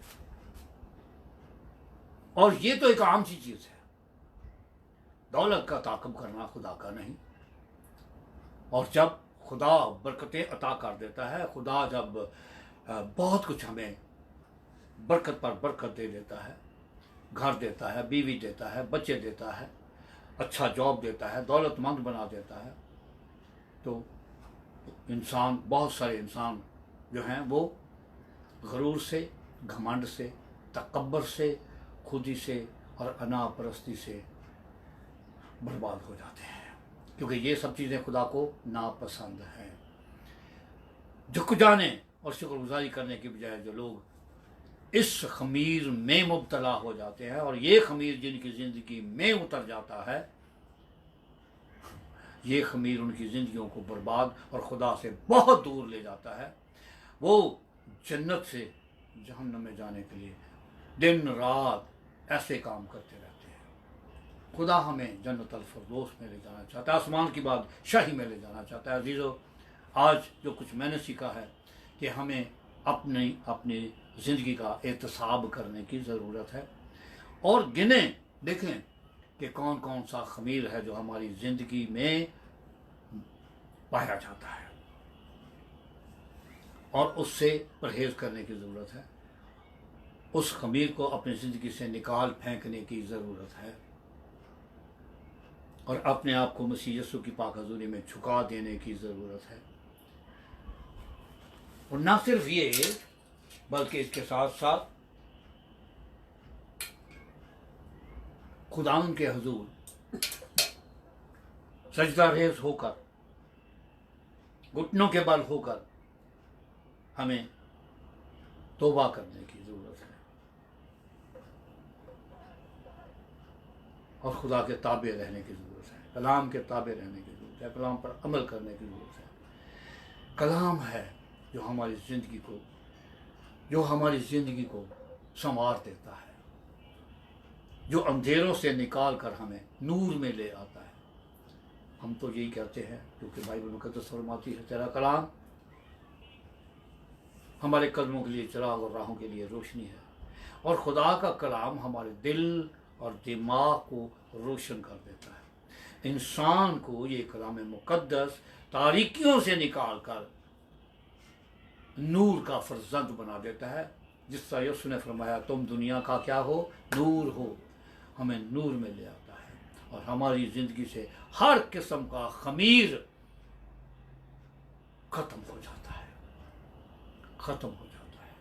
और ये तो एक आम सी चीज़ है। दौलत का ताक़ब करना खुदा का नहीं। और जब खुदा बरकतें अता कर देता है, खुदा जब बहुत कुछ हमें बरकत पर बरकत दे देता है, घर देता है, बीवी देता है, बच्चे देता है, अच्छा जॉब देता है, दौलतमंद बना देता है, तो इंसान, बहुत सारे इंसान जो हैं वो गरूर से, घमंड से, तकब्बर से, खुदी से और अनापरस्ती से बर्बाद हो जाते हैं, क्योंकि ये सब चीज़ें खुदा को नापसंद हैं। झुक जाने और शुक्रगुजारी करने के बजाय जो लोग इस खमीर में मुब्तला हो जाते हैं और ये खमीर जिनकी ज़िंदगी में उतर जाता है, ये खमीर उनकी ज़िंदगियों को बर्बाद और खुदा से बहुत दूर ले जाता है। वो जन्नत से जहन्नम में जाने के लिए दिन रात ऐसे काम करते रहते हैं। खुदा हमें जन्नत अल फिरदौस में ले जाना चाहता है, आसमान की बादशाही में ले जाना चाहता है। अजीज़ों, आज जो कुछ मैंने सीखा है कि हमें अपनी ज़िंदगी का एहतसाब करने की ज़रूरत है और गिने देखें कि कौन कौन सा खमीर है जो हमारी ज़िंदगी में पाया जाता है और उससे परहेज़ करने की ज़रूरत है। उस खमीर को अपनी ज़िंदगी से निकाल फेंकने की ज़रूरत है और अपने आप को मसीह यीशु की पाक हज़ूरी में झुका देने की ज़रूरत है। और ना सिर्फ ये, बल्कि इसके साथ साथ खुदावंद के हुजूर सजदा रेज़ होकर, घुटनों के बल होकर हमें तौबा करने की ज़रूरत है और खुदा के ताबे रहने की ज़रूरत है, कलाम के ताबे रहने की ज़रूरत है, कलाम पर अमल करने की ज़रूरत है। कलाम है जो हमारी ज़िंदगी को संवार देता है, जो अंधेरों से निकाल कर हमें नूर में ले आता है। हम तो यही कहते हैं, क्योंकि बाइबल मुकद्दस फरमाती है तेरा कलाम हमारे कदमों के लिए चिराग और राहों के लिए रोशनी है। और खुदा का कलाम हमारे दिल और दिमाग को रोशन कर देता है। इंसान को ये कलाम मुकद्दस तारीकियों से निकाल कर नूर का फर्जंद बना देता है। जिस तरह यीशु ने फरमाया तुम दुनिया का क्या हो, नूर हो, हमें नूर में ले आता है और हमारी जिंदगी से हर किस्म का खमीर खत्म हो जाता है, खत्म हो जाता है।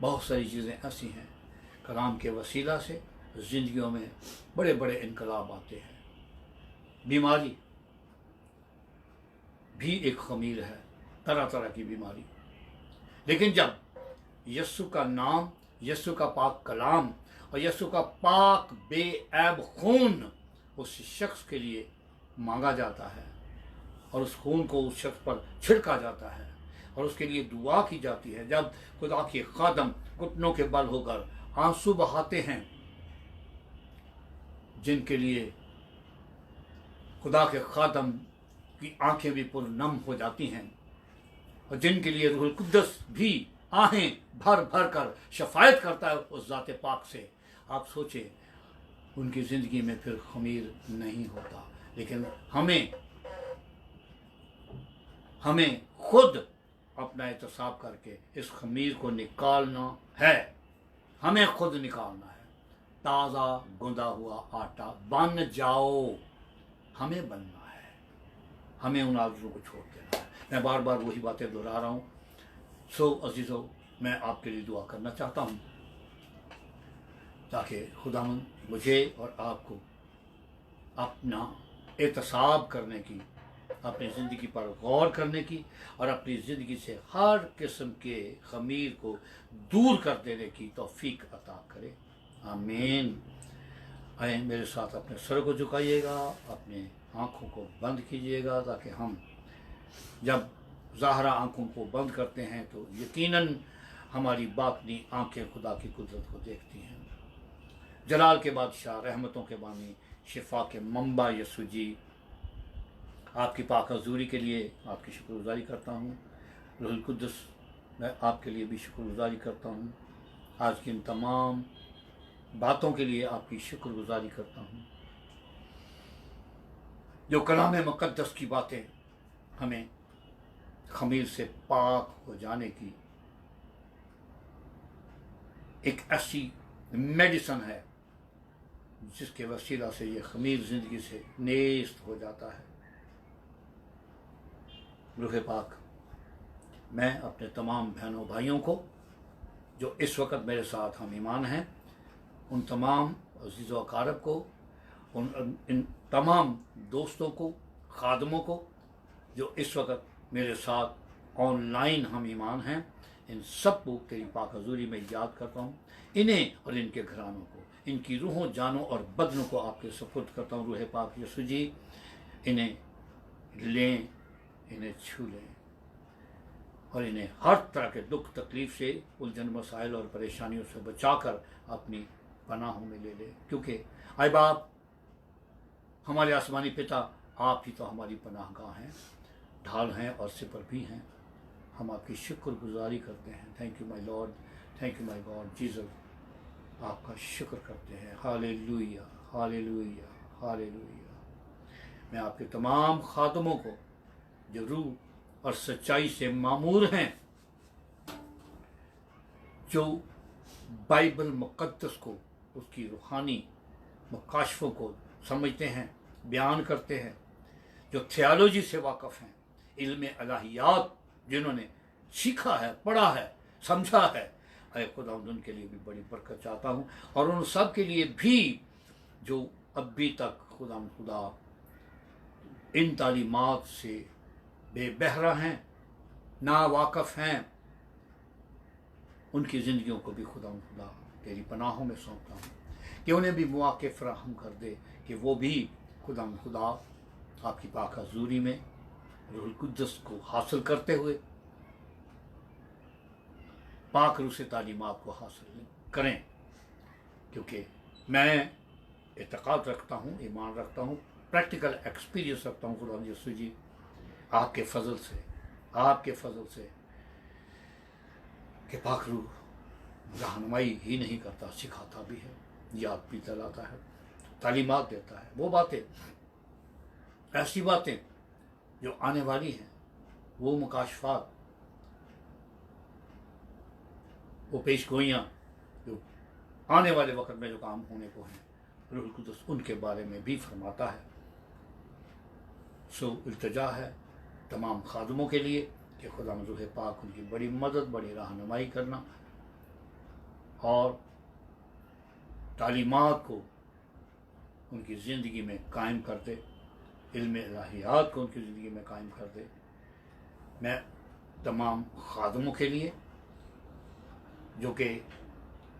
बहुत सारी चीज़ें ऐसी हैं कलाम के वसीला से जिंदगियों में बड़े बड़े इनकलाब आते हैं। बीमारी भी एक खमीर है, तरह तरह की बीमारी, लेकिन जब यीशु का नाम, यीशु का पाक कलाम और यीशु का पाक बेऐब खून उस शख्स के लिए मांगा जाता है और उस खून को उस शख्स पर छिड़का जाता है और उसके लिए दुआ की जाती है, जब खुदा के खादम घुटनों के बल होकर आंसू बहाते हैं, जिनके लिए खुदा के खादम की आंखें भी पुर नम हो जाती हैं और जिनके लिए रूहुल कुद्दस भी आहें भर भर कर शफायत करता है उस जाते पाक से, आप सोचें उनकी ज़िंदगी में फिर खमीर नहीं होता। लेकिन हमें खुद अपना एहतसाब करके इस खमीर को निकालना है, हमें खुद निकालना है। ताज़ा गुंदा हुआ आटा बन जाओ, हमें बनना है, हमें उन आदतों को छोड़ देना है। मैं बार बार वही बातें दोहरा रहा हूँ। सो अजीज़ों, मैं आपके लिए दुआ करना चाहता हूँ ताकि खुदावंद मुझे और आपको अपना एहतसाब करने की, अपनी ज़िंदगी पर गौर करने की और अपनी ज़िंदगी से हर किस्म के खमीर को दूर कर देने की तौफीक अता करे। आमीन। आए मेरे साथ अपने सर को झुकाइएगा, अपने आँखों को बंद कीजिएगा ताकि हम जब ज़ाहरा आँखों को बंद करते हैं तो यकीनन हमारी बातनी आँखें खुदा की कुदरत को देखती हैं। जलाल के बादशाह, रहमतों के बानी, शिफा के मंबा यीशु जी, आपकी पाक हज़ूरी के लिए आपकी शुक्रगुजारी करता हूँ। रूहुल कुद्दस, मैं आपके लिए भी शुक्रगुजारी करता हूँ। आज की इन तमाम बातों के लिए आपकी शुक्रगुजारी करता हूँ। जो कलाम मुकद्दस की बातें हमें खमीर से पाक हो जाने की एक ऐसी मेडिसन है जिसके वसीला से ये खमीर ज़िंदगी से नेस्त हो जाता है। रूह पाक, मैं अपने तमाम बहनों भाइयों को जो इस वक्त मेरे साथ हम ईमान हैं, उन तमाम अज़ीज़ व अकारब को, इन तमाम दोस्तों को, खादमों को जो इस वक्त मेरे साथ ऑनलाइन हम ईमान हैं, इन सब को तेरी पाक हज़ूरी में याद करता हूँ। इन्हें और इनके घरानों को, इनकी रूहों, जानों और बदनों को आपके सुपुर्द करता हूँ। रूह पाक यीशु जी, इन्हें लें, इन्हें छू लें और इन्हें हर तरह के दुख तकलीफ से, उलझन मसाइल और परेशानियों से बचाकर अपनी पनाहों में ले ले। क्योंकि आए बाप, हमारे आसमानी पिता, आप ही तो हमारी पनाहगाह हैं, ढाल हैं और सिपर भी हैं। हम आपकी शुक्रगुजारी करते हैं। Thank you my Lord, thank you my God Jesus, आपका शुक्र करते हैं। Hallelujah, hallelujah, hallelujah. मैं आपके तमाम खादमों को जो रूह और सच्चाई से मामूर हैं, जो बाइबल मुकद्दस को, उसकी रूहानी मुकाशफों को समझते हैं, बयान करते हैं, जो थियोलॉजी से वाकफ़ हैं, इल्म इलाहियात जिन्होंने सीखा है, पढ़ा है, समझा है, अरे खुदा उनके लिए भी बड़ी बरकत चाहता हूँ। और उन सब के लिए भी जो अभी तक खुदा इन तालीमात से बेबहरा हैं, ना वाकफ़ हैं, उनकी ज़िंदगियों को भी खुदा तेरी पनाहों में सौंपता हूँ कि उन्हें भी मौके फराहम कर दे कि वो भी खुदा आपकी पाक हज़ूरी में रूहुल कुद्दस को हासिल करते हुए पाक रूह से तालीमात को हासिल करें। क्योंकि मैं एतक़ाद रखता हूँ, ईमान रखता हूँ, प्रैक्टिकल एक्सपीरियंस रखता हूँ खुदा यीशु जी, आपके फजल से कि पाक रूह रहनुमाई ही नहीं करता, सिखाता भी है, याद भी दिलाता है, तालीमात देता है। वो बातें, ऐसी बातें जो आने वाली हैं, वो मुकाशफात, वो पेशगोइयाँ जो आने वाले वक्त में जो काम होने को हैं, रूहुल कुद्दुस उनके बारे में भी फरमाता है। सो इल्तिजा है तमाम खादमों के लिए कि खुदा रूह पाक उनकी बड़ी मदद, बड़ी रहनुमाई करना और तालीमात को उनकी ज़िंदगी में कायम कर दे, इल्म इलाहियात को उनकी ज़िंदगी में कायम कर दे। मैं तमाम खादमों के लिए जो कि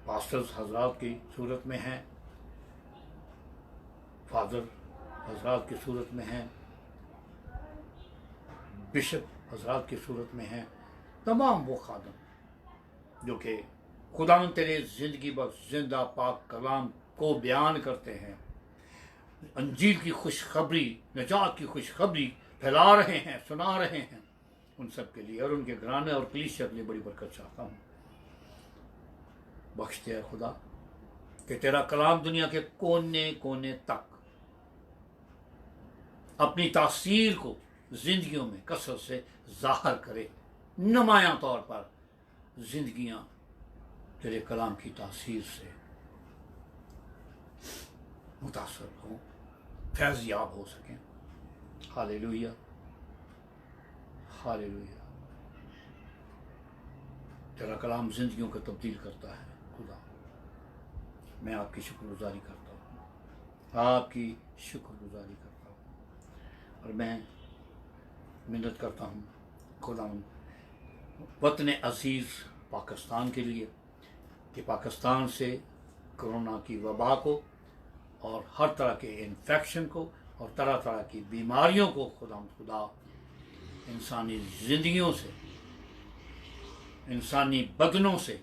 पास्टर्स हजरात की सूरत में हैं, फादर हजरात की सूरत में हैं, बिशप हजरात की सूरत में हैं, तमाम वो खादम जो कि खुदावंद तेरे ज़िंदगी बख्श जिंदा पाक कलाम को बयान करते हैं, अंजील की खुशखबरी, निजात की खुशखबरी फैला रहे हैं, सुना रहे हैं, उन सब के लिए और उनके घराने और कलीसिया के लिए बड़ी बरकत चाहता हूँ। बख्शते है खुदा कि तेरा कलाम दुनिया के कोने कोने तक अपनी तासीर को जिंदगियों में कसरत से जाहिर करे, नुमाया तौर पर जिंदगियां तेरे कलाम की तासीर से मुतासर हों, फैज़याब हो सकें। Hallelujah, hallelujah. तेरा कलाम जिंदगियों को तब्दील करता है खुदा। मैं आपकी शुक्रगुजारी करता हूँ, आपकी शुक्रगुजारी करता हूँ और मैं मिन्नत करता हूँ खुदा वतन अजीज़ पाकिस्तान के लिए कि पाकिस्तान से कोरोना की वबा को और हर तरह के इन्फेक्शन को और तरह तरह की बीमारियों को खुदा इंसानी ज़िंदगियों से, इंसानी बदनों से,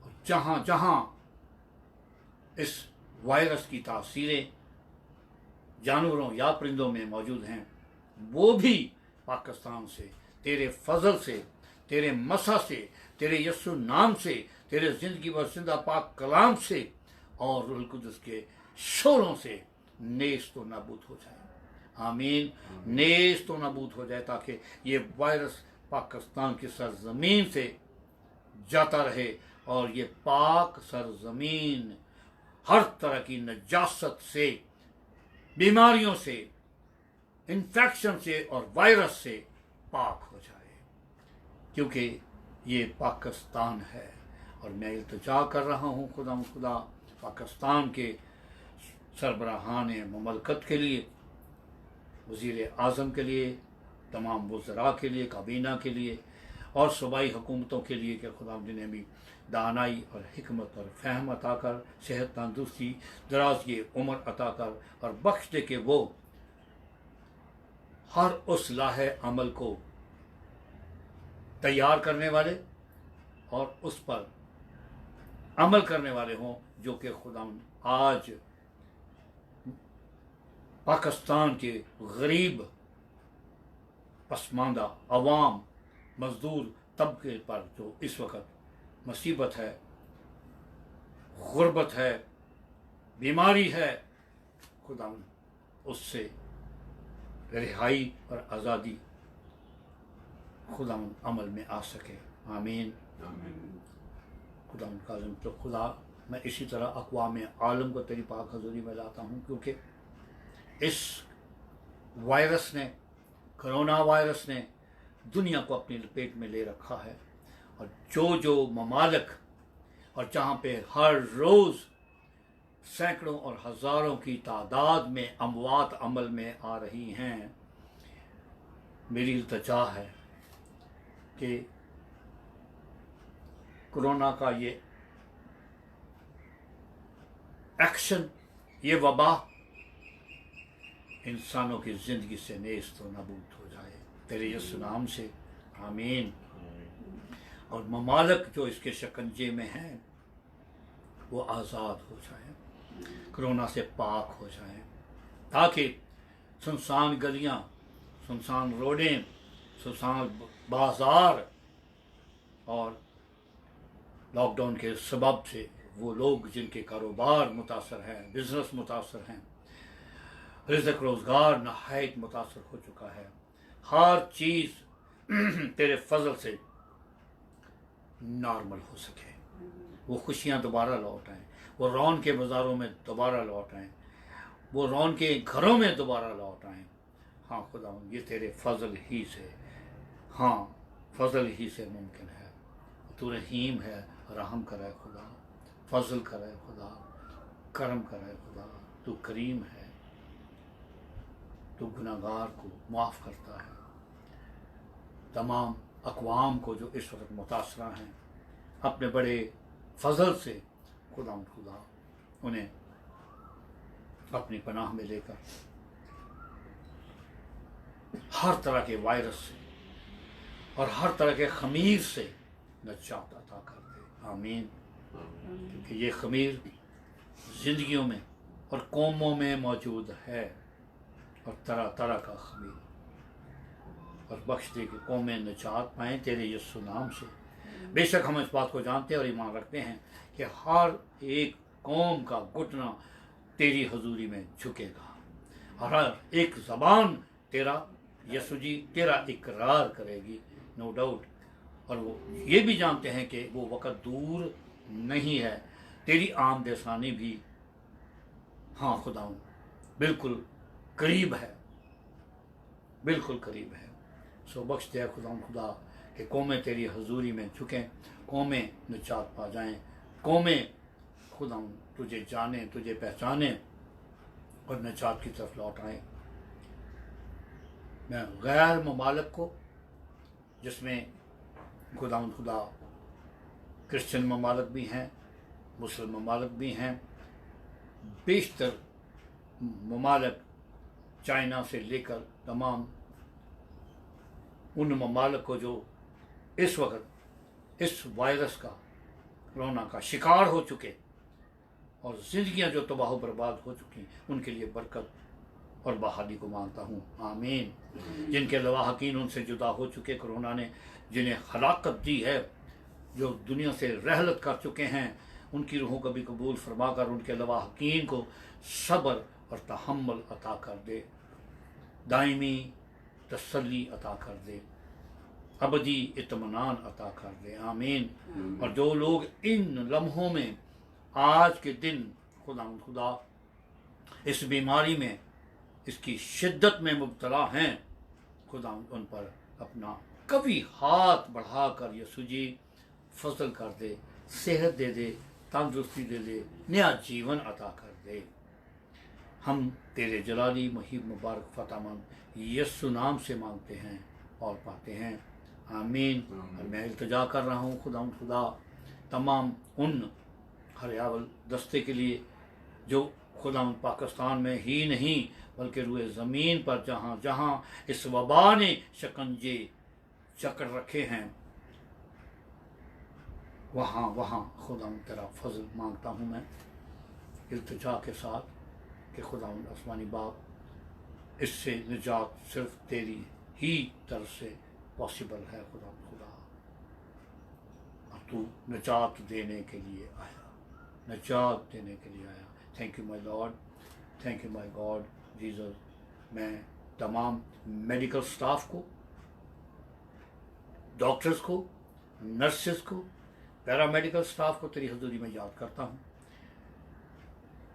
और जहाँ जहाँ इस वायरस की तासीरें जानवरों या परिंदों में मौजूद हैं, वो भी पाकिस्तान से तेरे फजल से, तेरे मसा से, तेरे यस्सु नाम से, तेरे ज़िंदगी व जिंदा पाक कलाम से और रूहुल कुद्दुस के शोरों से नेस्त तो नाबूद हो जाए। आमीन। नेस्त तो नाबूद हो जाए ताकि ये वायरस पाकिस्तान की सरजमीन से जाता रहे और ये पाक सरजमीन हर तरह की नजासत से, बीमारियों से, इन्फेक्शन से और वायरस से पाक हो जाए, क्योंकि ये पाकिस्तान है। और मैं इल्तिजा कर रहा हूँ खुदा पाकिस्तान के सरबराहान ममलकत के लिए, वज़ीर आज़म के लिए, तमाम वज़रा के लिए, काबीना के लिए और सूबाई हुकूमतों के लिए कि खुदा जिन्हें भी दानाई और हिकमत और फ़हम अता कर, सेहत तंदुरुस्ती दराज़गी उम्र अता कर और बख्श दे कि वो हर उस लाहे अमल को तैयार करने वाले और उस पर अमल करने वाले हों जो कि खुदा आज पाकिस्तान के गरीब, पसमानदा, अवाम, मजदूर तबके पर जो इस वक्त मुसीबत है, गुर्बत है, बीमारी है, खुदा उससे रिहाई और आज़ादी खुदा अमल में आ सके। आमीन। खुदा काज़म तो खुदा मैं इसी तरह अक़वाम आलम को तेरी पाक हज़ूरी में लाता हूँ, क्योंकि इस वायरस ने, कोरोना वायरस ने दुनिया को अपनी लपेट में ले रखा है और जो ममालिक और जहाँ पे हर रोज़ सैकड़ों और हज़ारों की तादाद में अमवात अमल में आ रही हैं, मेरी इल्तिजा है कि कोरोना का ये एक्शन, ये वबा इंसानों की ज़िंदगी से नेस्त व नाबूद हो जाए तेरे यीशु नाम से। आमीन। और ममालिक जो इसके शिकंजे में हैं वो आज़ाद हो जाए। कोरोना से पाक हो जाएं, ताकि सुनसान गलियां, सुनसान रोडें, सुनसान बाजार और लॉकडाउन के सबब से वो लोग जिनके कारोबार मुतासर हैं, बिजनेस मुतासर हैं, रिज़्क़ रोज़गार नहायत मुतासर हो चुका है। हर चीज़ तेरे फजल से नॉर्मल हो सके, वो खुशियाँ दोबारा लौट आएँ, वो रौन के बाज़ारों में दोबारा लौट आएँ, वो रौन के घरों में दोबारा लौट आएँ। हाँ खुदा, ये तेरे फजल ही से, हाँ फजल ही से मुमकिन है। तू रहीम है, रहम करे खुदा, फजल करे खुदा, करम करे खुदा, तू करीम है, तू गुनाहगार को माफ़ करता है। तमाम अक़वाम को जो इस वक्त मुतासरा हैं, अपने बड़े फजल से खुदा उन्हें अपनी पनाह में लेकर हर तरह के वायरस से और हर तरह के खमीर से नजात अता कर दे। आमीन। क्योंकि ये खमीर ज़िंदगियों में और कौमों में मौजूद है, और तरह तरह का खमीर, और बख्श दे कि कौमें निजात पाएँ तेरे यीशु नाम से। बेशक हम इस बात को जानते हैं और ईमान रखते हैं कि हर एक कौम का घुटना तेरी हजूरी में झुकेगा, और हर एक ज़बान तेरा यीशु जी तेरा इकरार करेगी, नो डाउट। और वो ये भी जानते हैं कि वो वक़्त दूर नहीं है, तेरी आमदसानी भी हाँ खुदा बिल्कुल करीब है, बिल्कुल करीब है। सो बख्श दे खुदा कि कौमें तेरी हजूरी में झुकें, कौमें निजात पा जाएं, कौमें खुदा तुझे जाने, तुझे पहचाने और निजात की तरफ लौट आएँ। मैं गैर ममालिक को, जिसमें खुदा क्रिश्चियन ममालिक भी हैं, मुस्लिम ममालिक भी हैं, बेशतर ममालिक चाइना से लेकर तमाम उन ममालिक को जो इस वक्त इस वायरस का, कोरोना का शिकार हो चुके और ज़िंदगियां जो तबाह बर्बाद हो चुकी, उनके लिए बरकत और बहाली को मांगता हूँ। आमीन। जिनके लवाहकीन उनसे जुदा हो चुके, कोरोना ने जिन्हें हलाकत दी है, जो दुनिया से रहलत कर चुके हैं, उनकी रूहों को भी कबूल फरमाकर उनके लवाहकीन को सब्र और तहम्मुल अता कर दे, दायमी तसल्ली अता कर दे, अबदी इत्मीनान अता कर दे। आमीन। और जो लोग इन लम्हों में आज के दिन खुदा इस बीमारी में, इसकी शिद्दत में मुब्तला हैं, खुदा उन पर अपना कभी हाथ बढ़ाकर यीशु जी फजल कर दे, सेहत दे दे, तंदुरुस्ती दे दे, नया जीवन अता कर दे। हम तेरे जलाली मुहीब मुबारक फतामंद यीशु नाम से मांगते हैं और पाते हैं। आमीन। और मैं इल्तिजा कर रहा हूँ खुदा तमाम उन हरियावल दस्ते के लिए जो खुदा पाकिस्तान में ही नहीं बल्कि रुए ज़मीन पर जहाँ जहाँ इस वबा ने शिकंजे जकड़ रखे हैं, वहाँ वहाँ खुदा तेरा फजल मांगता हूँ मैं इल्तिजा के साथ कि खुदा आसमानी बाप, इससे निजात सिर्फ तेरी ही तरफ से पॉसिबल है। खुदा और तू निजात देने के लिए आया, निजात देने के लिए आया। Thank you my Lord, thank you my God Jesus. मैं तमाम मेडिकल स्टाफ को, डॉक्टर्स को, नर्सेस को, पैरामेडिकल स्टाफ को तेरी हजूरी में याद करता हूँ,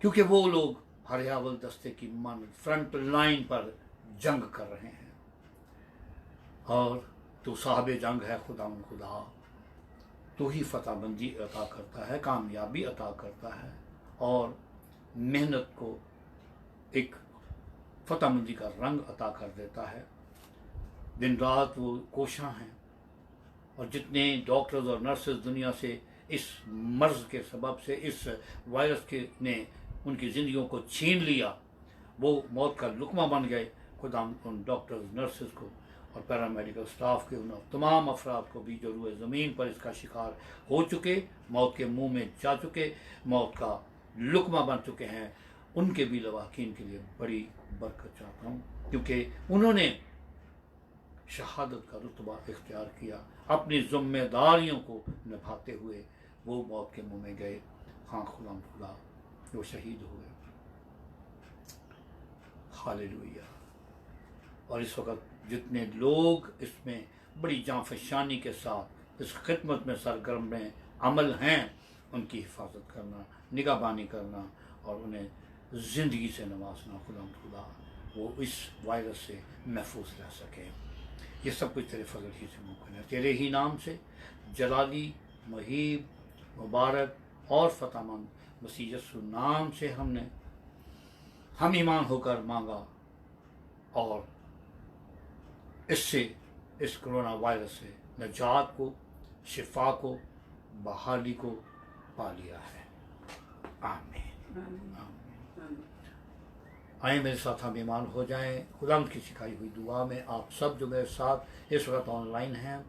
क्योंकि वो लोग हरियावल दस्ते की मन फ्रंट लाइन पर जंग कर रहे हैं, और तू साहब जंग है खुदा तू ही फतहबंदी अता करता है, कामयाबी अता करता है, और मेहनत को एक फतहबंदी का रंग अता कर देता है। दिन रात वो कोशां हैं, और जितने डॉक्टर्स और नर्सेस दुनिया से इस मर्ज़ के सबब से, इस वायरस के ने उनकी ज़िंदगियों को छीन लिया, वो मौत का लुकमा बन गए। खुदा उन डॉक्टर्स, नर्सेस को और पैरामेडिकल स्टाफ के उन तमाम अफराद को भी जो रुए ज़मीन पर इसका शिकार हो चुके, मौत के मुंह में जा चुके, मौत का लुकमा बन चुके हैं, उनके भी लवाकिन के लिए बड़ी बरकत चाहता हूँ, क्योंकि उन्होंने शहादत का रुतबा इख्तियार किया, अपनी जिम्मेदारियों को निभाते हुए वो मौत के मुंह में गए। हाँ खुदा वो शहीद हुए। हालेलुया। और इस वक्त जितने लोग इसमें बड़ी जांफशानी के साथ इस खिदमत में सरगर्म में अमल हैं, उनकी हिफाजत करना, निगहबानी करना और उन्हें ज़िंदगी से नवाजना। खुदा वो इस वायरस से महफूज रह सके। ये सब कुछ तेरे फजल ही से मुमकिन है। तेरे ही नाम से जलाली, महीब, मुबारक और फतेहमंद मसीह यीशु नाम से हम ईमान होकर मांगा और इससे, इस कोरोना वायरस से निजात को, शिफा को, बहाली को पा लिया है। आमीन। आए मेरे साथ हम ईमान हो जाएं खुदा की सिखाई हुई दुआ में। आप सब जो मेरे साथ इस वक्त ऑनलाइन हैं,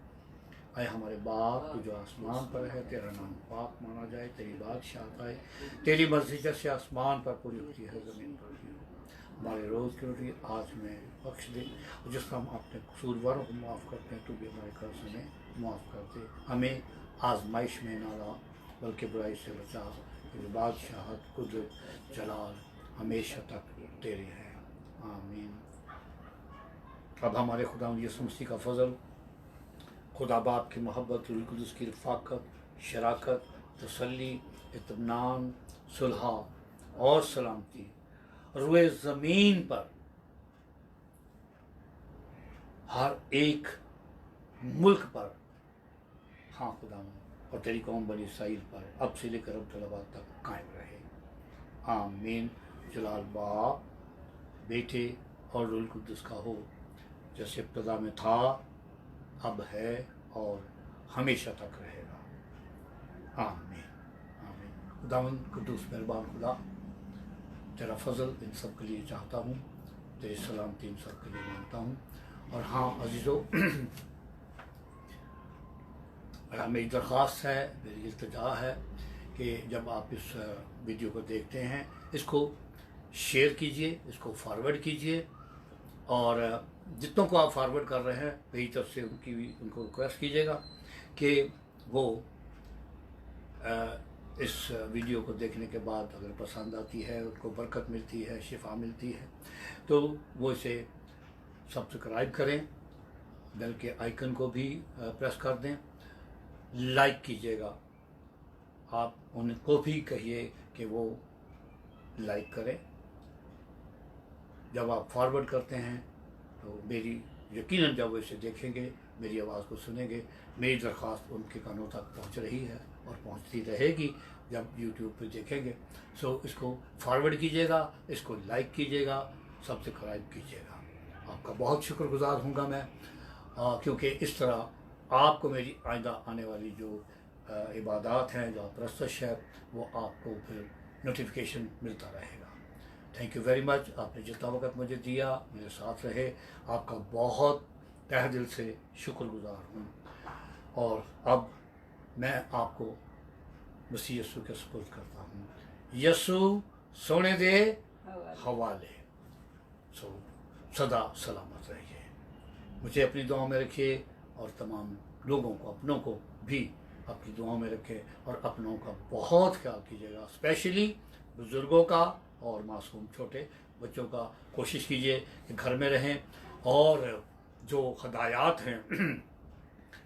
आए हमारे बाप जो आसमान पर है, तेरा नाम पाक माना जाए, तेरी बादशाहत आए, तेरी मर्जी जैसे आसमान पर पूरी होती है ज़मीन पर भी हो। हमारे रोज़ की रोटी आज में बख्श दे, और जिसका हम अपने कसूरवारों को माफ़ करते हैं, तो भी हमारे कर्ज हमें माफ़ कर दे। हमें आजमाइश में ना ला, बल्कि बुराई से बचा। तेरी बादशाहत, कुदरत, जलाल हमेशा तक तेरे हैं। आमीन। अब हमारे खुदा यीशु मसीह का फजल, खुदा बाप की मोहब्बत, रूह कुदस की रफ़ाकत, शराकत, तसल्ली, इत्मीनान, सुलह और सलामती रुए ज़मीन पर हर एक मुल्क पर, हाँ खुदा, और तेरी कौम बनी इसराइल पर अब से लेकर अब्दुल्लाबाद तक कायम रहे। आमीन। जलाल बाप, बेटे और रूह कुदस का हो, जैसे इब्तिदा में था, अब है और हमेशा तक रहेगा। आमीन। आमीन। खुदावन कुदूस मेहरबान खुदा, तेरा फजल इन सब के लिए चाहता हूँ, तेरी सलामती इन सब के लिए मांगता हूँ। और हाँ अजीज़ों, मेरी दरख्वास्त है, मेरी इल्तिजा है कि जब आप इस वीडियो को देखते हैं, इसको शेयर कीजिए, इसको फॉरवर्ड कीजिए, और जितनों को आप फॉरवर्ड कर रहे हैं मेरी तरफ से उनको रिक्वेस्ट कीजिएगा कि वो इस वीडियो को देखने के बाद अगर पसंद आती है, उनको बरकत मिलती है, शिफा मिलती है, तो वो इसे सब्सक्राइब करें, बेल के आइकन को भी प्रेस कर दें, लाइक कीजिएगा। आप उनको भी कहिए कि वो लाइक करें। जब आप फॉरवर्ड करते हैं तो मेरी यकीनन जब वो इसे देखेंगे, मेरी आवाज़ को सुनेंगे, मेरी दरख्वास्त उनके कानों तक पहुंच रही है और पहुंचती रहेगी जब यूट्यूब पे देखेंगे। सो इसको फॉरवर्ड कीजिएगा, इसको लाइक कीजिएगा, सब्सक्राइब कीजिएगा। आपका बहुत शुक्रगुजार हूँगा मैं, क्योंकि इस तरह आपको मेरी आइंदा आने वाली जो इबादत हैं, जो प्रस्तश है, वो आपको फिर नोटिफिकेशन मिलता रहेगा। Thank you very much. आपने जितना वक्त मुझे दिया, मेरे साथ रहे, आपका बहुत तहे दिल से शुक्रगुजार हूँ। और अब मैं आपको मसीह यीशु के सुपुर्द करता हूँ। यीशु सोने दे हवाले। सो सदा सलामत रहिए, मुझे अपनी दुआओं में रखिए, और तमाम लोगों को, अपनों को भी अपनी दुआओं में रखें, और अपनों का बहुत ख्याल कीजिएगा, स्पेशली बुज़ुर्गों का और मासूम छोटे बच्चों का। कोशिश कीजिए कि घर में रहें, और जो हदायत हैं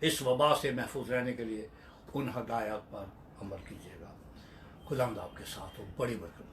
इस वबा से महफूज रहने के लिए, उन हदायत पर अमल कीजिएगा। खुदावंद आपके साथ हो, बड़ी बरकत।